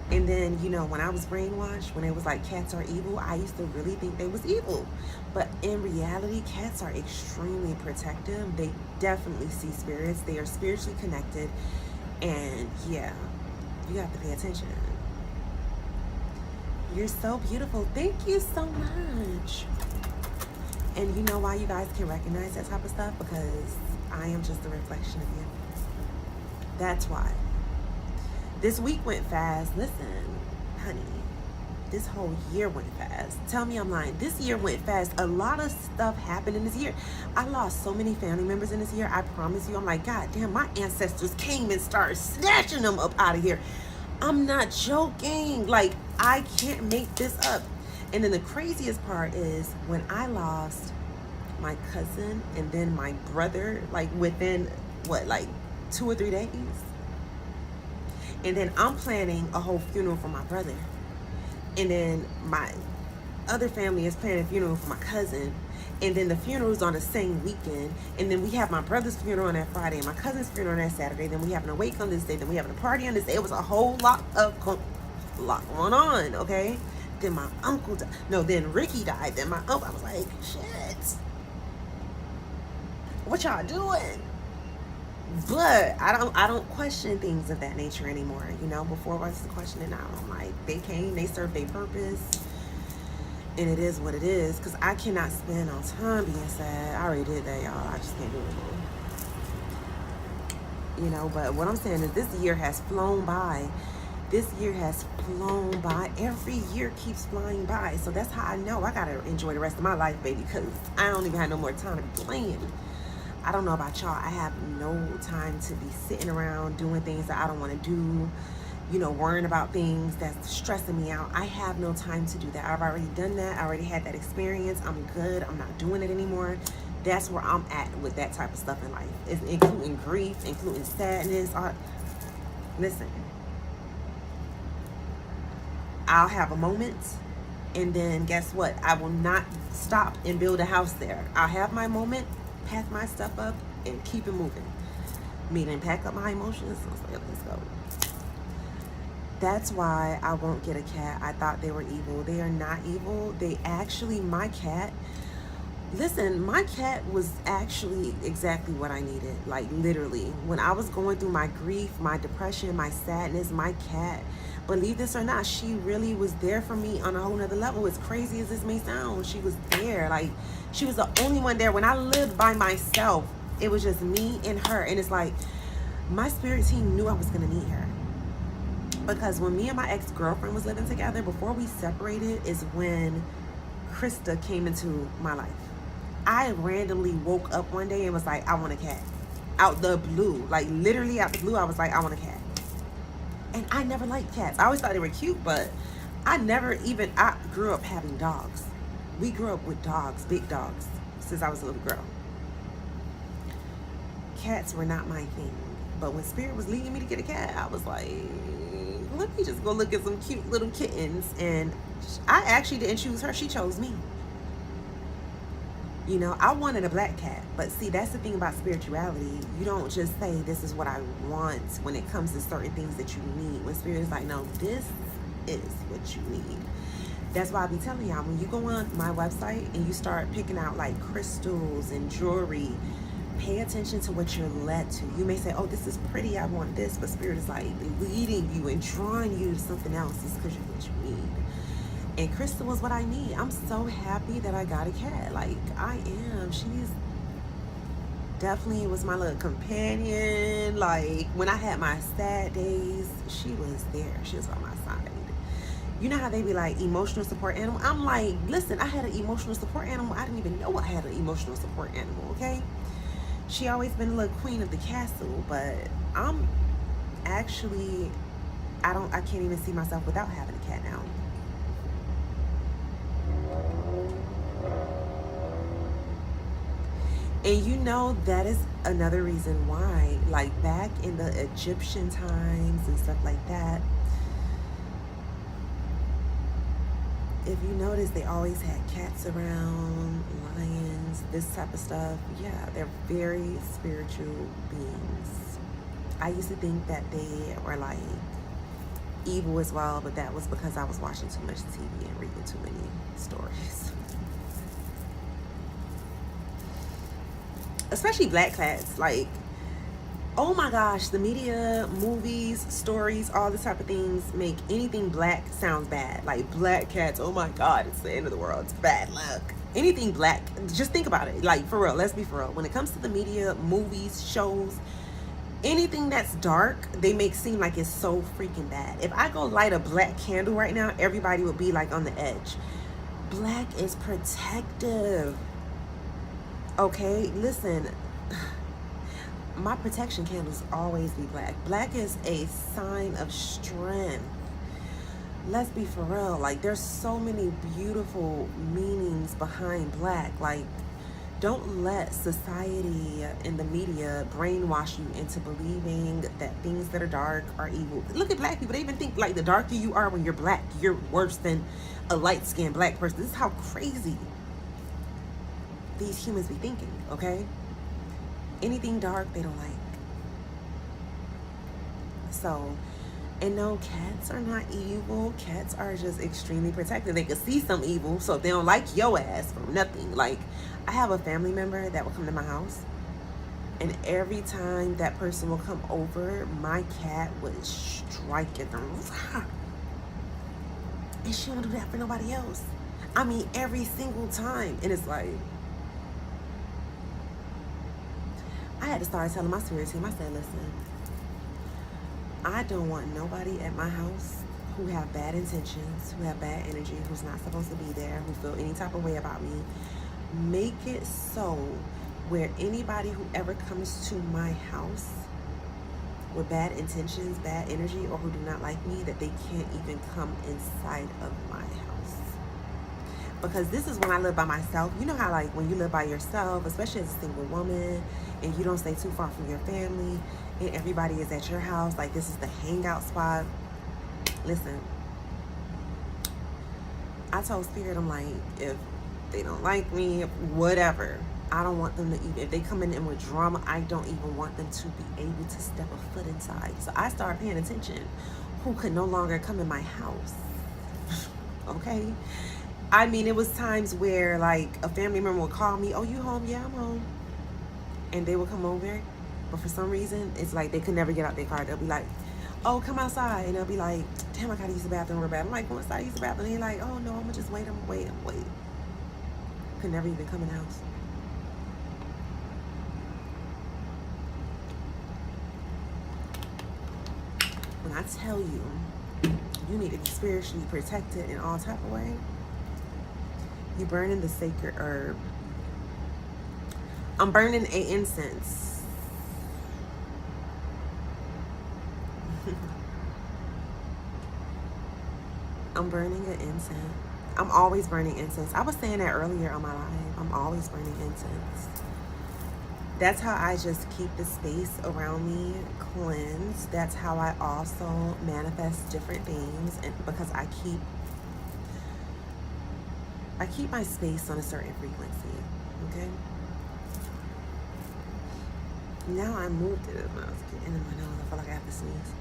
And then, you know, when I was brainwashed, when it was like cats are evil, I used to really think they was evil. But in reality, cats are extremely protective. They definitely see spirits. They are spiritually connected. And yeah, you have to pay attention. You're so beautiful. Thank you so much. And you know why you guys can recognize that type of stuff? Because I am just a reflection of you. That's why. This week went fast. Listen, honey, this whole year went fast. Tell me I'm lying. This year went fast. A lot of stuff happened in this year. I lost so many family members in this year. I promise you. I'm like, God damn, my ancestors came and started snatching them up out of here. I'm not joking. Like, I can't make this up. And then the craziest part is when I lost my cousin and then my brother, like within, like 2 or 3 days. And then I'm planning a whole funeral for my brother. And then my other family is planning a funeral for my cousin. And then the funeral's on the same weekend. And then we have my brother's funeral on that Friday and my cousin's funeral on that Saturday. Then we having a wake on this day. Then we having a party on this day. It was a whole lot going on, okay? Then my uncle died. No, then Ricky died. Then my uncle. I was like, shit. What y'all doing? But I don't question things of that nature anymore. You know, before I was questioning now. I'm like, they came, they served their purpose. And it is what it is. Because I cannot spend no time being sad. I already did that, y'all. I just can't do it anymore. You know, but what I'm saying is this year has flown by. This year has flown by. Every year keeps flying by. So that's how I know I gotta enjoy the rest of my life, baby, because I don't even have no more time to be playing. I don't know about y'all. I have no time to be sitting around doing things that I don't want to do, you know, worrying about things that's stressing me out. I have no time to do that. I've already done that. I already had that experience. I'm good. I'm not doing it anymore. That's where I'm at with that type of stuff in life. It's including grief, including sadness. Listen. I'll have a moment, and then guess what? I will not stop and build a house there. I'll have my moment, pack my stuff up, and keep it moving. Meaning pack up my emotions. So I was like, let's go. That's why I won't get a cat. I thought they were evil. They are not evil. They actually, my cat, listen, my cat was actually exactly what I needed. Like, literally. When I was going through my grief, my depression, my sadness, my cat, believe this or not, she really was there for me on a whole nother level. As crazy as this may sound, she was there. Like, she was the only one there. When I lived by myself, it was just me and her. And it's like, my spirit team knew I was going to need her. Because when me and my ex-girlfriend was living together, before we separated, is when Krista came into my life. I randomly woke up one day and was like, I want a cat. Out the blue. Like, literally out the blue, I was like, I want a cat. And I never liked cats. I always thought they were cute, but I grew up having dogs. We grew up with dogs, big dogs, since I was a little girl. Cats were not my thing. But when Spirit was leading me to get a cat, I was like, let me just go look at some cute little kittens. And I actually didn't choose her. She chose me. You know, I wanted a black cat. But see, that's the thing about spirituality. You don't just say, this is what I want when it comes to certain things that you need. When Spirit is like, no, this is what you need. That's why I be telling y'all, when you go on my website and you start picking out like crystals and jewelry, pay attention to what you're led to. You may say, oh, this is pretty, I want this. But Spirit is like leading you and drawing you to something else. It's because you're what you need. And Crystal was what I need. I'm so happy that I got a cat. Like, I am. She's definitely was my little companion. Like, when I had my sad days, she was there. She was on my side. You know how they be like emotional support animal? I'm like, listen, I had an emotional support animal. I didn't even know I had an emotional support animal, okay? She always been the little queen of the castle, but I'm actually, I can't even see myself without having a cat now. And you know, that is another reason why, like back in the Egyptian times and stuff like that, if you notice, they always had cats around, lions, this type of stuff. Yeah, they're very spiritual beings. I used to think that they were like evil as well, but that was because I was watching too much TV and reading too many stories. Especially black cats. Like, oh my gosh, the media, movies, stories, all this type of things make anything black sounds bad. Like black cats, oh my God, it's the end of the world. It's bad luck. Anything black, just think about it. Like, for real, let's be for real. When it comes to the media, movies, shows, anything that's dark, they make seem like it's so freaking bad. If I go light a black candle right now, everybody would be like on the edge. Black is protective. Okay, listen, my protection candles always be black. Black is a sign of strength. Let's be for real. Like, there's so many beautiful meanings behind black. Like, don't let society and the media brainwash you into believing that things that are dark are evil. Look at black people. They even think like the darker you are when you're black, you're worse than a light-skinned black person. This is how crazy these humans be thinking, okay? Anything dark, they don't like. So, and no, cats are not evil. Cats are just extremely protective. They can see some evil, so if they don't like your ass for nothing. Like, I have a family member that will come to my house, and every time that person will come over, my cat would strike at them. And she don't do that for nobody else. I mean, every single time. And it's like, I had to start telling my spirit team, I said, listen, I don't want nobody at my house who have bad intentions, who have bad energy, who's not supposed to be there, who feel any type of way about me. Make it so where anybody who ever comes to my house with bad intentions, bad energy, or who do not like me, that they can't even come inside of my house. Because this is when I live by myself. You know how, like, when you live by yourself, especially as a single woman, and you don't stay too far from your family, and everybody is at your house, like, this is the hangout spot. Listen, I told Spirit, I'm like, if they don't like me, whatever, I don't want them to even, if they come in with drama, I don't even want them to be able to step a foot inside. So I started paying attention who could no longer come in my house. Okay? I mean, it was times where, like, a family member would call me, oh, you home? Yeah, I'm home. And they would come over. But for some reason, it's like they could never get out their car. They'll be like, oh, come outside. And they'll be like, damn, I gotta use the bathroom real bad. I'm like, go inside, use the bathroom. And they're like, oh, no, I'm gonna just wait. Could never even come in the house. When I tell you, you need to be spiritually protected in all type of way, you burning the sacred herb. I'm burning an incense. I'm burning an incense. I'm always burning incense. I was saying that earlier on my live. I'm always burning incense. That's how I just keep the space around me cleansed. That's how I also manifest different things, and because I keep my space on a certain frequency. Okay. Now I moved it. When I was getting in my nose, I feel like I have to sneeze.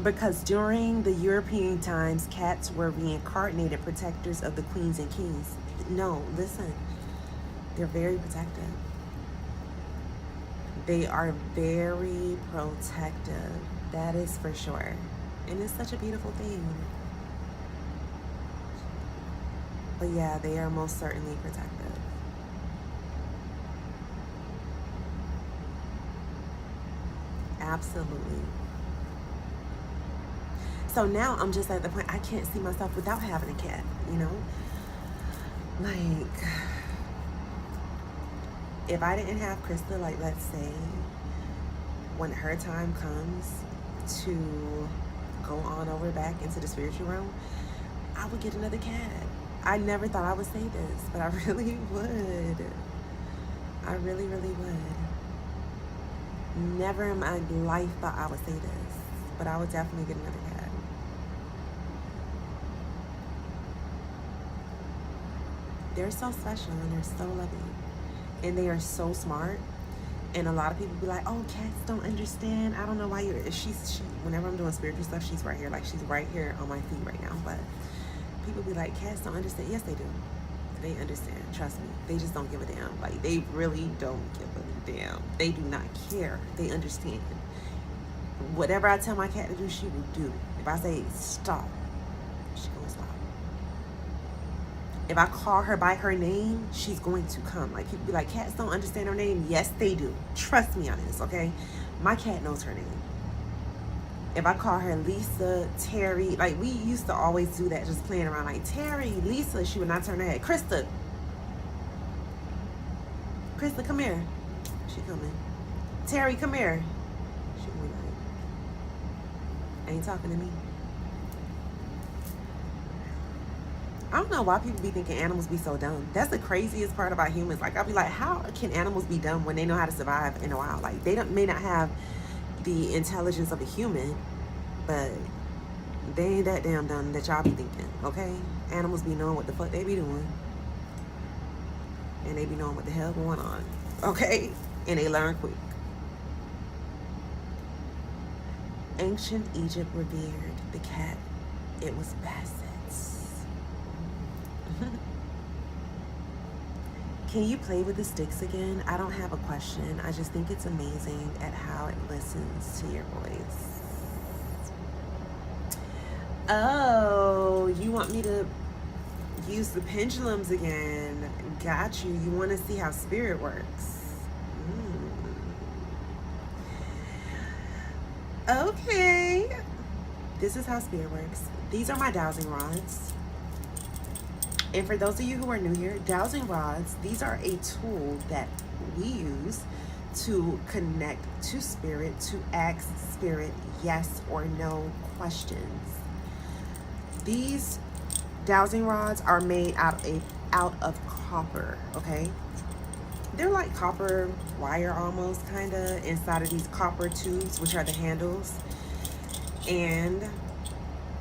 Because during the European times, cats were reincarnated protectors of the queens and kings. No, listen, they're very protective. They are very protective. That is for sure. And it's such a beautiful thing. But yeah, they are most certainly protective. Absolutely. So now I'm just at the point I can't see myself without having a cat, you know? Like, if I didn't have Krista, like, let's say, when her time comes to go on over back into the spiritual realm, I would get another cat. I never thought I would say this, but I really would. I really, really would. Never in my life thought I would say this, but I would definitely get another cat. They're so special and they're so loving. And they are so smart. And a lot of people be like, oh, cats don't understand. I don't know why you're, whenever I'm doing spiritual stuff, she's right here. Like, she's right here on my feet right now. But people be like, cats don't understand. Yes, they do. They understand. Trust me. They just don't give a damn. Like, they really don't give a damn. They do not care. They understand. Whatever I tell my cat to do, she will do. If I say stop, she gonna stop. If I call her by her name, she's going to come. Like, people be like, cats don't understand her name. Yes, they do. Trust me on this, okay? My cat knows her name. If I call her Lisa, Terry, like, we used to always do that, just playing around. Like, Terry, Lisa, she would not turn her head. Krista, come here. She coming. Terry, come here. She gonna be like, ain't talking to me. I don't know why people be thinking animals be so dumb. That's the craziest part about humans. Like, I'll be like, how can animals be dumb when they know how to survive in the wild? Like, they may not have the intelligence of a human, but they ain't that damn dumb that y'all be thinking, okay? Animals be knowing what the fuck they be doing. And they be knowing what the hell going on, okay? And they learn quick. Ancient Egypt revered the cat. It was Basset's. Can you play with the sticks again? I don't have a question. I just think it's amazing at how it listens to your voice. Oh, you want me to use the pendulums again? Got you. You want to see how spirit works. Okay. This is how spirit works. These are my dowsing rods. And for those of you who are new here, dowsing rods, these are a tool that we use to connect to spirit, to ask spirit yes or no questions. These dowsing rods are made out of copper, okay? They're like copper wire almost, kind of, inside of these copper tubes, which are the handles. And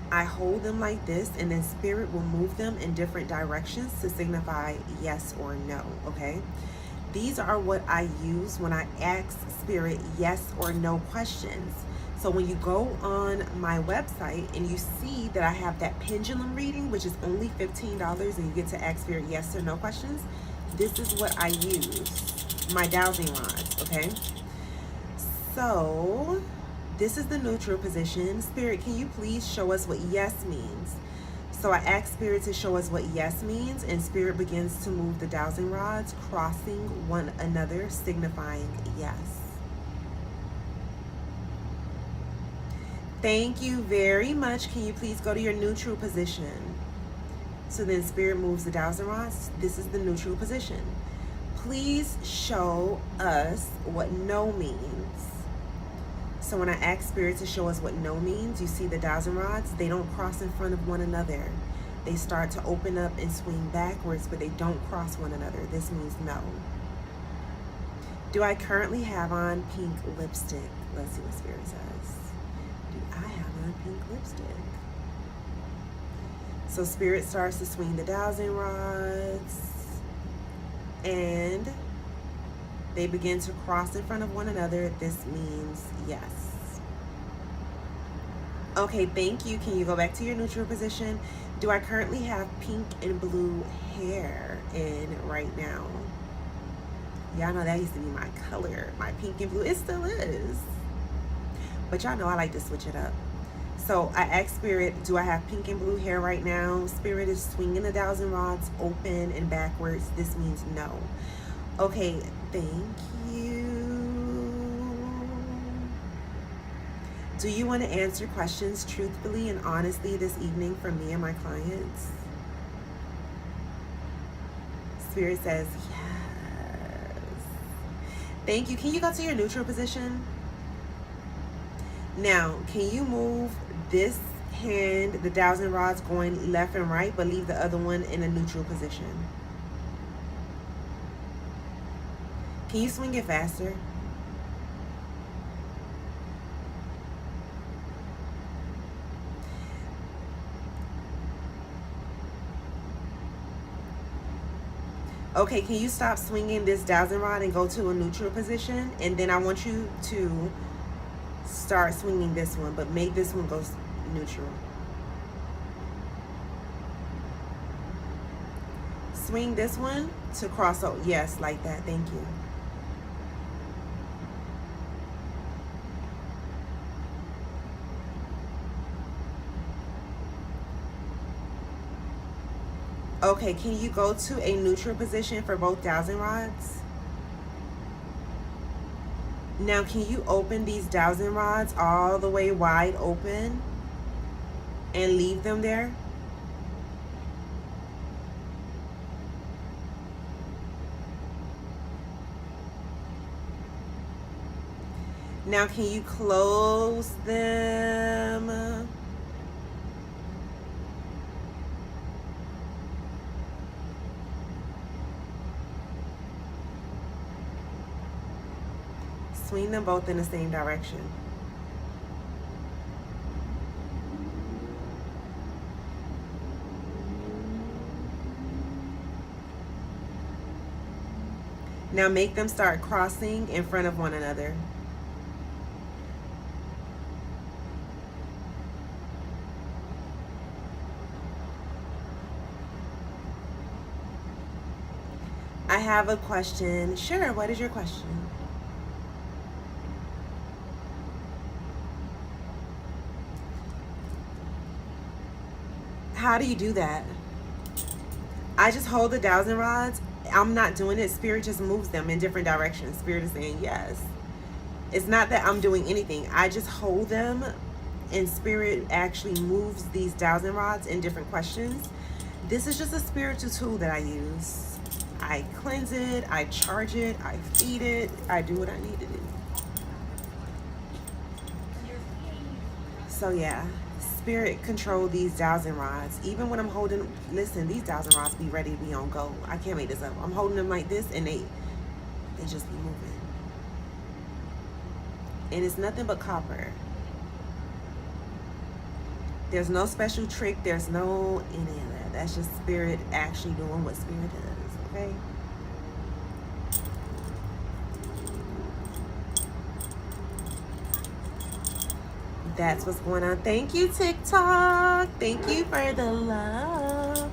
I hold them like this, and then spirit will move them in different directions to signify yes or no, okay? These are what I use when I ask spirit yes or no questions. So when you go on my website and you see that I have that pendulum reading, which is only $15, and you get to ask spirit yes or no questions, this is what I use, my dowsing rods, okay? So this is the neutral position. Spirit, can you please show us what yes means? So I ask spirit to show us what yes means, and spirit begins to move the dowsing rods, crossing one another, signifying yes. Thank you very much. Can you please go to your neutral position? So then spirit moves the dowsing rods. This is the neutral position. Please show us what no means. So when I ask spirit to show us what no means, you see the dowsing rods, they don't cross in front of one another. They start to open up and swing backwards, but they don't cross one another. This means no. Do I currently have on pink lipstick? Let's see what spirit says. Do I have on pink lipstick? So spirit starts to swing the dowsing rods, and they begin to cross in front of one another. This means yes. Okay, thank you. Can you go back to your neutral position? Do I currently have pink and blue hair in right now? Y'all know that used to be my color, my pink and blue. It still is. But y'all know I like to switch it up. So I asked Spirit, do I have pink and blue hair right now? Spirit is swinging the 1,000 rods open and backwards. This means no. Okay, thank you. Do you want to answer questions truthfully and honestly this evening for me and my clients? Spirit says yes. Thank you. Can you go to your neutral position? Now, can you move this hand, the 1,000 rods, going left and right, but leave the other one in a neutral position? Can you swing it faster? Okay, can you stop swinging this 1,000 rod and go to a neutral position? And then I want you to start swinging this one, but make this one go neutral. Swing this one to cross over. Yes, like that. Thank you. Okay, can you go to a neutral position for both 1,000 rods? Now, can you open these 1,000 rods all the way wide open and leave them there? Now, can you close them? Swing them both in the same direction. Now make them start crossing in front of one another. I have a question. Sure, what is your question? How do you do that? I just hold the 1,000 rods. I'm not doing it. Spirit just moves them in different directions. Spirit is saying yes. It's not that I'm doing anything. I just hold them, and Spirit actually moves these 1,000 rods in different questions. This is just a spiritual tool that I use. I cleanse it, I charge it, I feed it, I do what I need to do. So yeah, Spirit control these 1,000 rods. Even when I'm holding, listen, these 1,000 rods be ready to be on go. I can't make this up. I'm holding them like this, and they just be moving. And it's nothing but copper. There's no special trick. There's no any of that. That's just Spirit actually doing what Spirit does, okay? That's what's going on. Thank you, TikTok. Thank you for the love.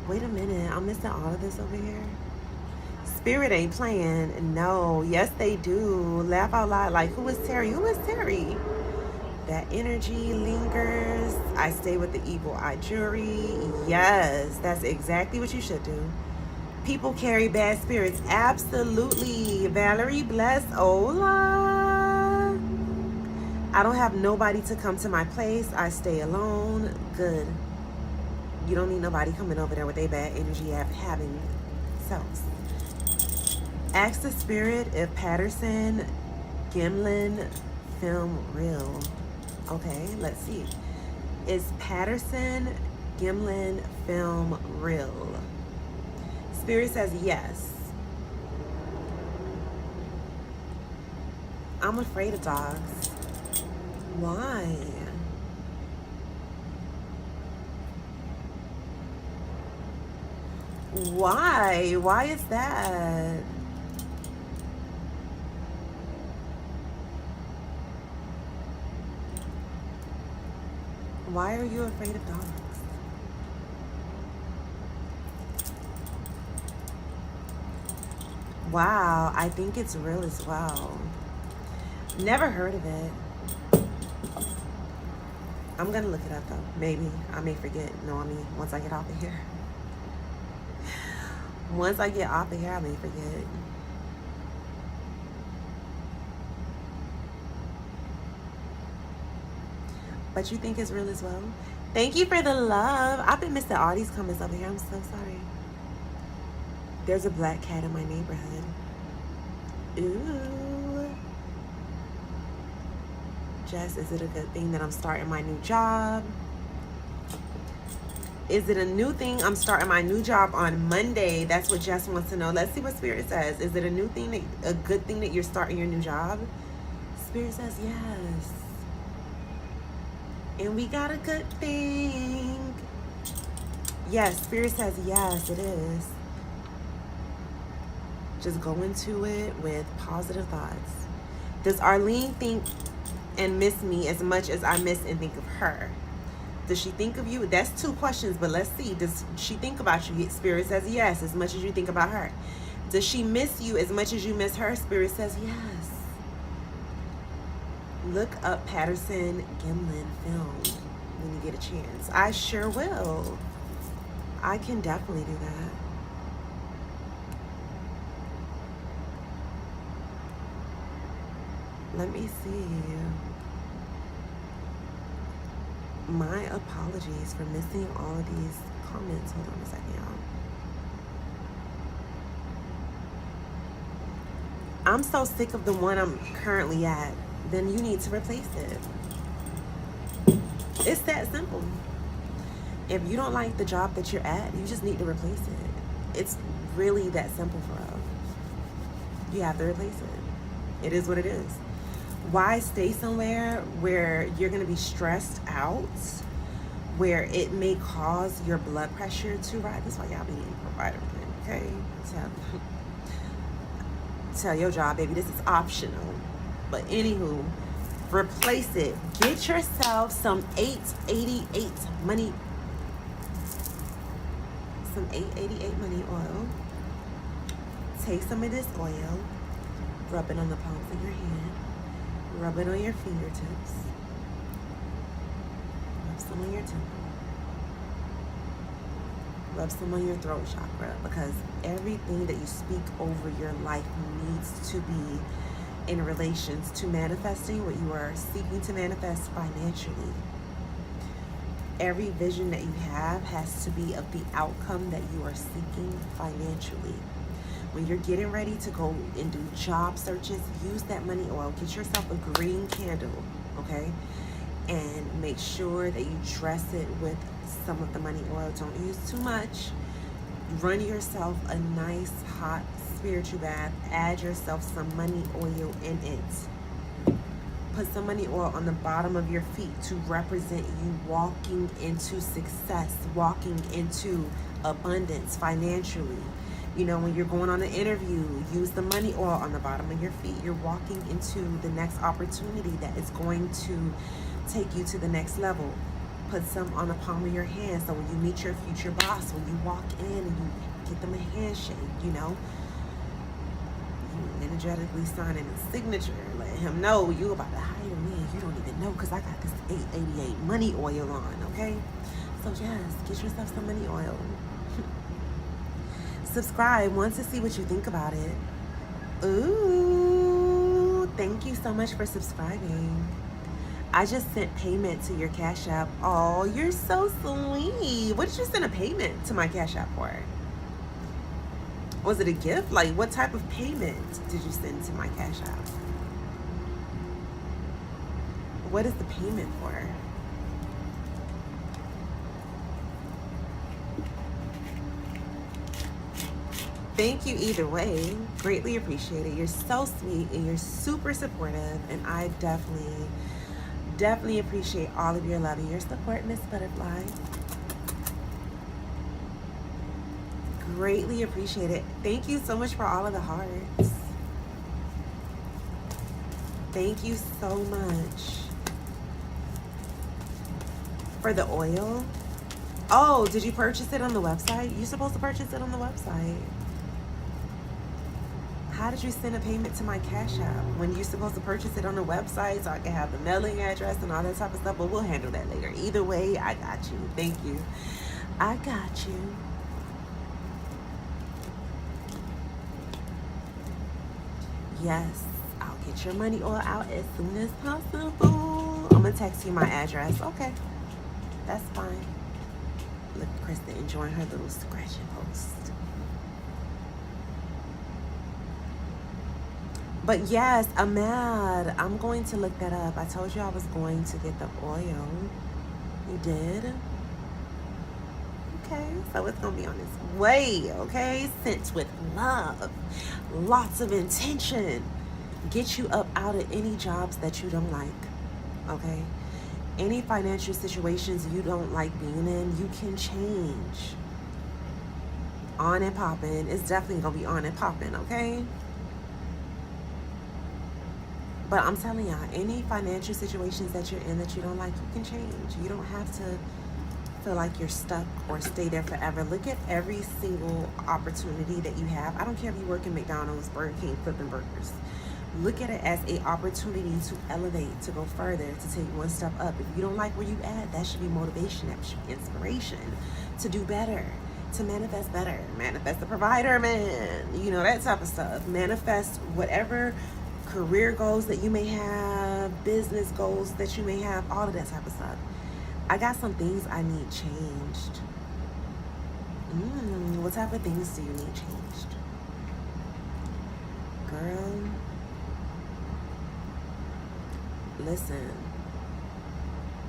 Wait a minute. I'm missing all of this over here. Spirit ain't playing. No. Yes, they do. Laugh out loud. Like, who is Terry? Who is Terry? That energy lingers. I stay with the evil eye jury. Yes, that's exactly what you should do. People carry bad spirits. Absolutely. Valerie, bless. Hola. I don't have nobody to come to my place. I stay alone. Good. You don't need nobody coming over there with their bad energy having selves. Ask the Spirit if Patterson Gimlin film real. Okay, let's see. Is Patterson Gimlin film real? Spirit says yes. I'm afraid of dogs. Why? Why? Why is that? Why are you afraid of dogs? Wow, I think it's real as well. Never heard of it. I'm going to look it up, though. Maybe. I may forget. Knowing me, once I get off of here. Once I get off of here, I may forget. But you think it's real as well? Thank you for the love. I've been missing all these comments over here. I'm so sorry. There's a black cat in my neighborhood. Ooh. Jess, is it a good thing that I'm starting my new job? Is it a new thing? I'm starting my new job on Monday. That's what Jess wants to know. Let's see what Spirit says. Is it a new thing, a good thing that you're starting your new job? Spirit says yes. And we got a good thing. Yes, Spirit says yes, it is. Just go into it with positive thoughts. Does Arlene think and miss me as much as I miss and think of her? Does she think of you? That's two questions, but let's see. Does she think about you? Spirit says yes, as much as you think about her. Does she miss you as much as you miss her? Spirit says yes. Look up Patterson Gimlin film when you get a chance. I sure will. I can definitely do that. Let me see. My apologies for missing all of these comments. Hold on a second, y'all. I'm so sick of the one I'm currently at. Then you need to replace it. It's that simple. If you don't like the job that you're at, you just need to replace it. It's really that simple for us. You have to replace it. It is what it is. Why stay somewhere where you're going to be stressed out, where it may cause your blood pressure to rise? That's why y'all be eating vitamin, okay? Tell your job, baby, this is optional. But anywho, replace it. Get yourself some 888 money. Some 888 money oil. Take some of this oil, rub it on the palms of your hand, rub it on your fingertips, rub some on your temple, rub some on your throat chakra, because everything that you speak over your life needs to be in relations to manifesting what you are seeking to manifest financially. Every vision that you have has to be of the outcome that you are seeking financially. When you're getting ready to go and do job searches, use that money oil. Get yourself a green candle, okay? And make sure that you dress it with some of the money oil. Don't use too much. Run yourself a nice hot spiritual bath. Add yourself some money oil in it. Put some money oil on the bottom of your feet to represent you walking into success, walking into abundance financially. You know, when you're going on an interview, use the money oil on the bottom of your feet. You're walking into the next opportunity that is going to take you to the next level. Put some on the palm of your hand, so when you meet your future boss, when you walk in and you get them a handshake, you know, you energetically signing a signature, let him know you about to hire me. You don't even know, because I got this 888 money oil on, okay? So yes, get yourself some money oil. Subscribe, want to see what you think about it. Ooh, thank you so much for subscribing. I just sent payment to your Cash App. Oh, you're so sweet. What did you send a payment to my Cash App for? Was it a gift? Like, what type of payment did you send to my Cash App? What is the payment for? Thank you either way. Greatly appreciate it. You're so sweet and you're super supportive, and I definitely appreciate all of your love and your support, Miss Butterfly. Greatly appreciate it. Thank you so much for all of the hearts. Thank you so much. For the oil? Oh, did you purchase it on the website? You're supposed to purchase it on the website. how did you send a payment to my Cash App when you're supposed to purchase it on the website so I can have the mailing address and all that type of stuff? But we'll handle that later. Either way, I got you. Thank you. I got you. Yes, I'll get your money all out as soon as possible. I'm gonna text you my address. Okay, that's fine. Look, Krista enjoying her little scratching post. But yes, Ahmad, I'm going to look that up. I told you I was going to get the oil. You did? Okay, so it's gonna be on its way, okay? Sent with love, lots of intention. Get you up out of any jobs that you don't like, okay? Any financial situations you don't like being in, you can change. On and popping. It's definitely gonna be on and popping, okay? But I'm telling y'all, any financial situations that you're in that you don't like, you can change. You don't have to feel like you're stuck or stay there forever. Look at every single opportunity that you have. I don't care if you work in McDonald's, Burger King, flipping burgers. Look at it as a opportunity to elevate, to go further, to take one step up. If you don't like where you at, that should be motivation, that should be inspiration to do better, to manifest better, manifest the provider, man, you know, that type of stuff. Manifest whatever career goals that you may have, business goals that you may have, all of that type of stuff. I got some things I need changed. What type of things do you need changed? Girl, listen,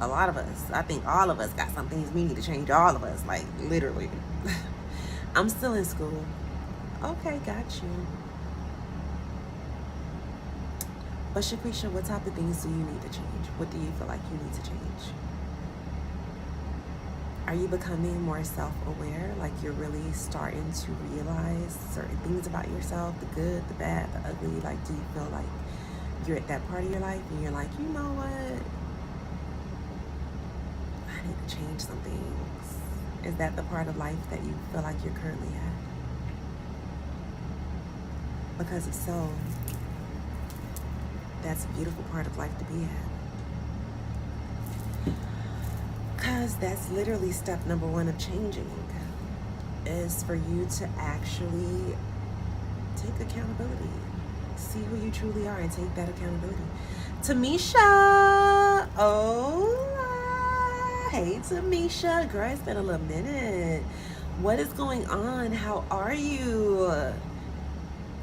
a lot of us, I think all of us got some things we need to change, all of us, like literally. I'm still in school. Okay, got you. But Shakrisha, what type of things do you need to change? What do you feel like you need to change? Are you becoming more self-aware? Like you're really starting to realize certain things about yourself, the good, the bad, the ugly? Like, do you feel like you're at that part of your life and you're like, you know what? I need to change some things. Is that the part of life that you feel like you're currently at? Because if so, that's a beautiful part of life to be at. Because that's literally step number one of changing, is for you to actually take accountability. See who you truly are and take that accountability. Tamisha! Oh, hey Tamisha. Girl, it's been a little minute. What is going on? How are you?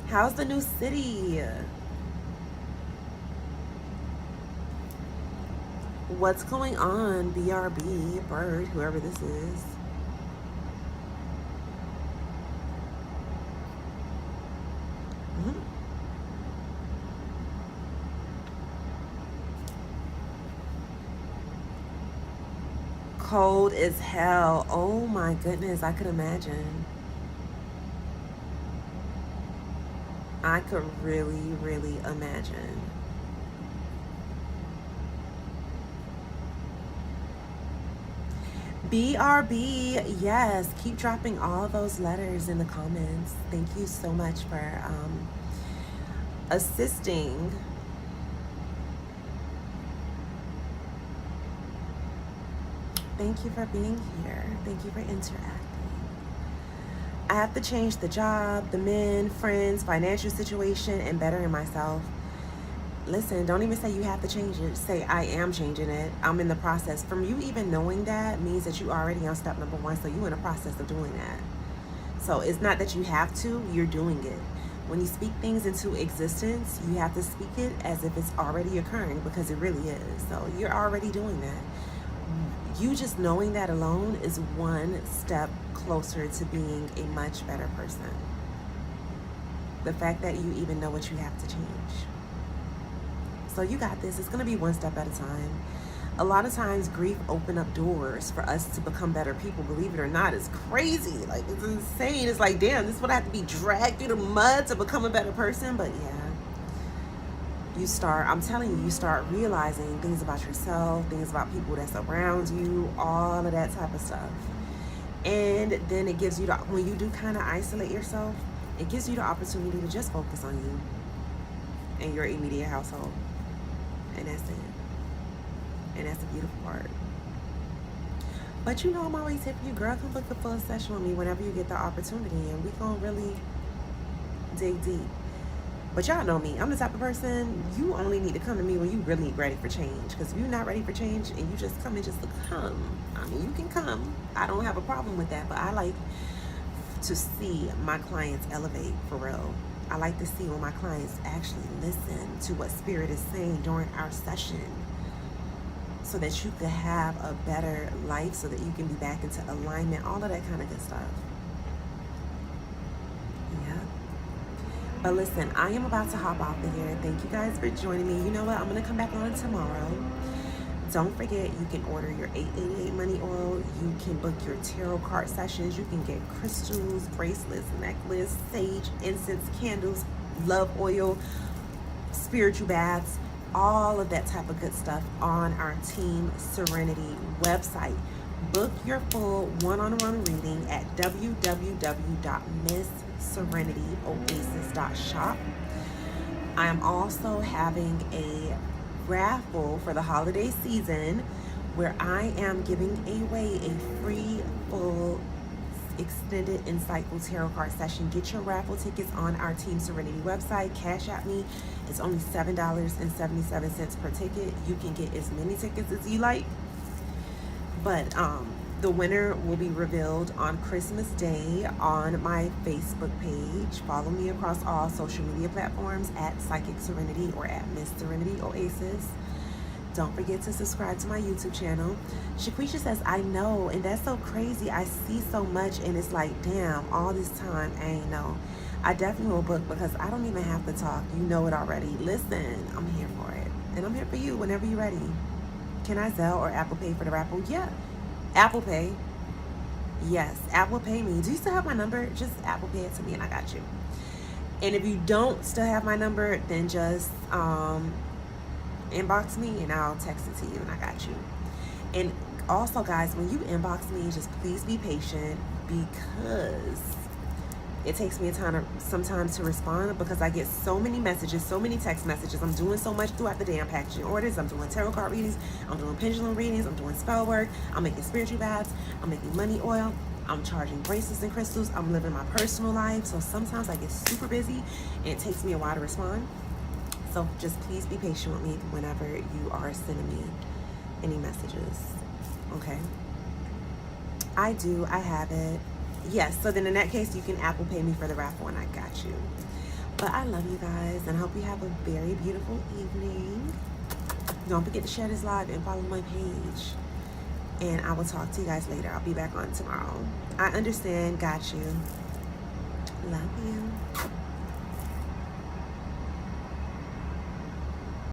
How's the new city? What's going on, BRB, Bird, whoever this is? Cold as hell. Oh my goodness, I could imagine. I could really, really imagine. BRB, yes, keep dropping all those letters in the comments. Thank you so much for assisting. Thank you for being here. Thank you for interacting. I have to change the job, the men, friends, financial situation, and bettering myself. Listen, don't even say you have to change it. Say, I am changing it. I'm in the process. From you even knowing that means that you already on step number one. So you're in the process of doing that. So it's not that you have to, you're doing it. When you speak things into existence, you have to speak it as if it's already occurring, because it really is. So you're already doing that. You just knowing that alone is one step closer to being a much better person. The fact that you even know what you have to change. So you got this. It's going to be one step at a time. A lot of times grief open up doors for us to become better people. Believe it or not, it's crazy. Like, it's insane. It's like, damn, this would have to be dragged through the mud to become a better person. But yeah, you start, I'm telling you, you start realizing things about yourself, things about people that's around you, all of that type of stuff. And then it gives you, when you do kind of isolate yourself, It gives you the opportunity to just focus on you and your immediate household. And that's it. And that's the beautiful part. But you know, I'm always here for you, girl. Come book a full session with me whenever you get the opportunity, and we gonna really dig deep. But y'all know me. I'm the type of person, you only need to come to me when you really ready for change. Because if you're not ready for change and you just come in just to come, I mean, you can come. I don't have a problem with that. But I like to see my clients elevate, for real. I like to see when my clients actually listen to what Spirit is saying during our session, so that you could have a better life, so that you can be back into alignment, all of that kind of good stuff. Yeah. But listen, I am about to hop off of here. Thank you guys for joining me. You know what? I'm going to come back on tomorrow. Don't forget, you can order your 888 money oil. You can book your tarot card sessions. You can get crystals, bracelets, necklace, sage, incense, candles, love oil, spiritual baths, all of that type of good stuff on our Team Serenity website. Book your full one-on-one reading at www.missserenityoasis.shop. I am also having a raffle for the holiday season where I am giving away a free full extended insightful tarot card session. Get your raffle tickets on our Team Serenity website. Cash at me. It's only $7.77 per ticket. You can get as many tickets as you like, but the winner will be revealed on Christmas Day on my Facebook page. Follow me across all social media platforms at Psychic Serenity or at Miss Serenity Oasis. Don't forget to subscribe to my YouTube channel. Shaquisha says, I know, and that's so crazy. I see so much, and it's like, damn, all this time, I ain't know. I definitely will book because I don't even have to talk. You know it already. Listen, I'm here for it. And I'm here for you whenever you're ready. Can I Zelle or Apple Pay for the raffle? Yeah. Apple Pay. Yes, Apple Pay me. Do you still have my number? Just Apple Pay it to me and I got you. And if you don't still have my number, then just inbox me and I'll text it to you and I got you. And also, guys, when you inbox me, just please be patient because it takes me sometimes to respond because I get so many messages, so many text messages. I'm doing so much throughout the day. I'm packaging orders. I'm doing tarot card readings. I'm doing pendulum readings. I'm doing spell work. I'm making spiritual baths. I'm making money oil. I'm charging bracelets and crystals. I'm living my personal life. So sometimes I get super busy and it takes me a while to respond. So just please be patient with me whenever you are sending me any messages. Okay? I have it. Yes, so then in that case, you can Apple Pay me for the raffle and I got you. But I love you guys and I hope you have a very beautiful evening. Don't forget to share this live and follow my page. And I will talk to you guys later. I'll be back on tomorrow. I understand. Got you. Love you.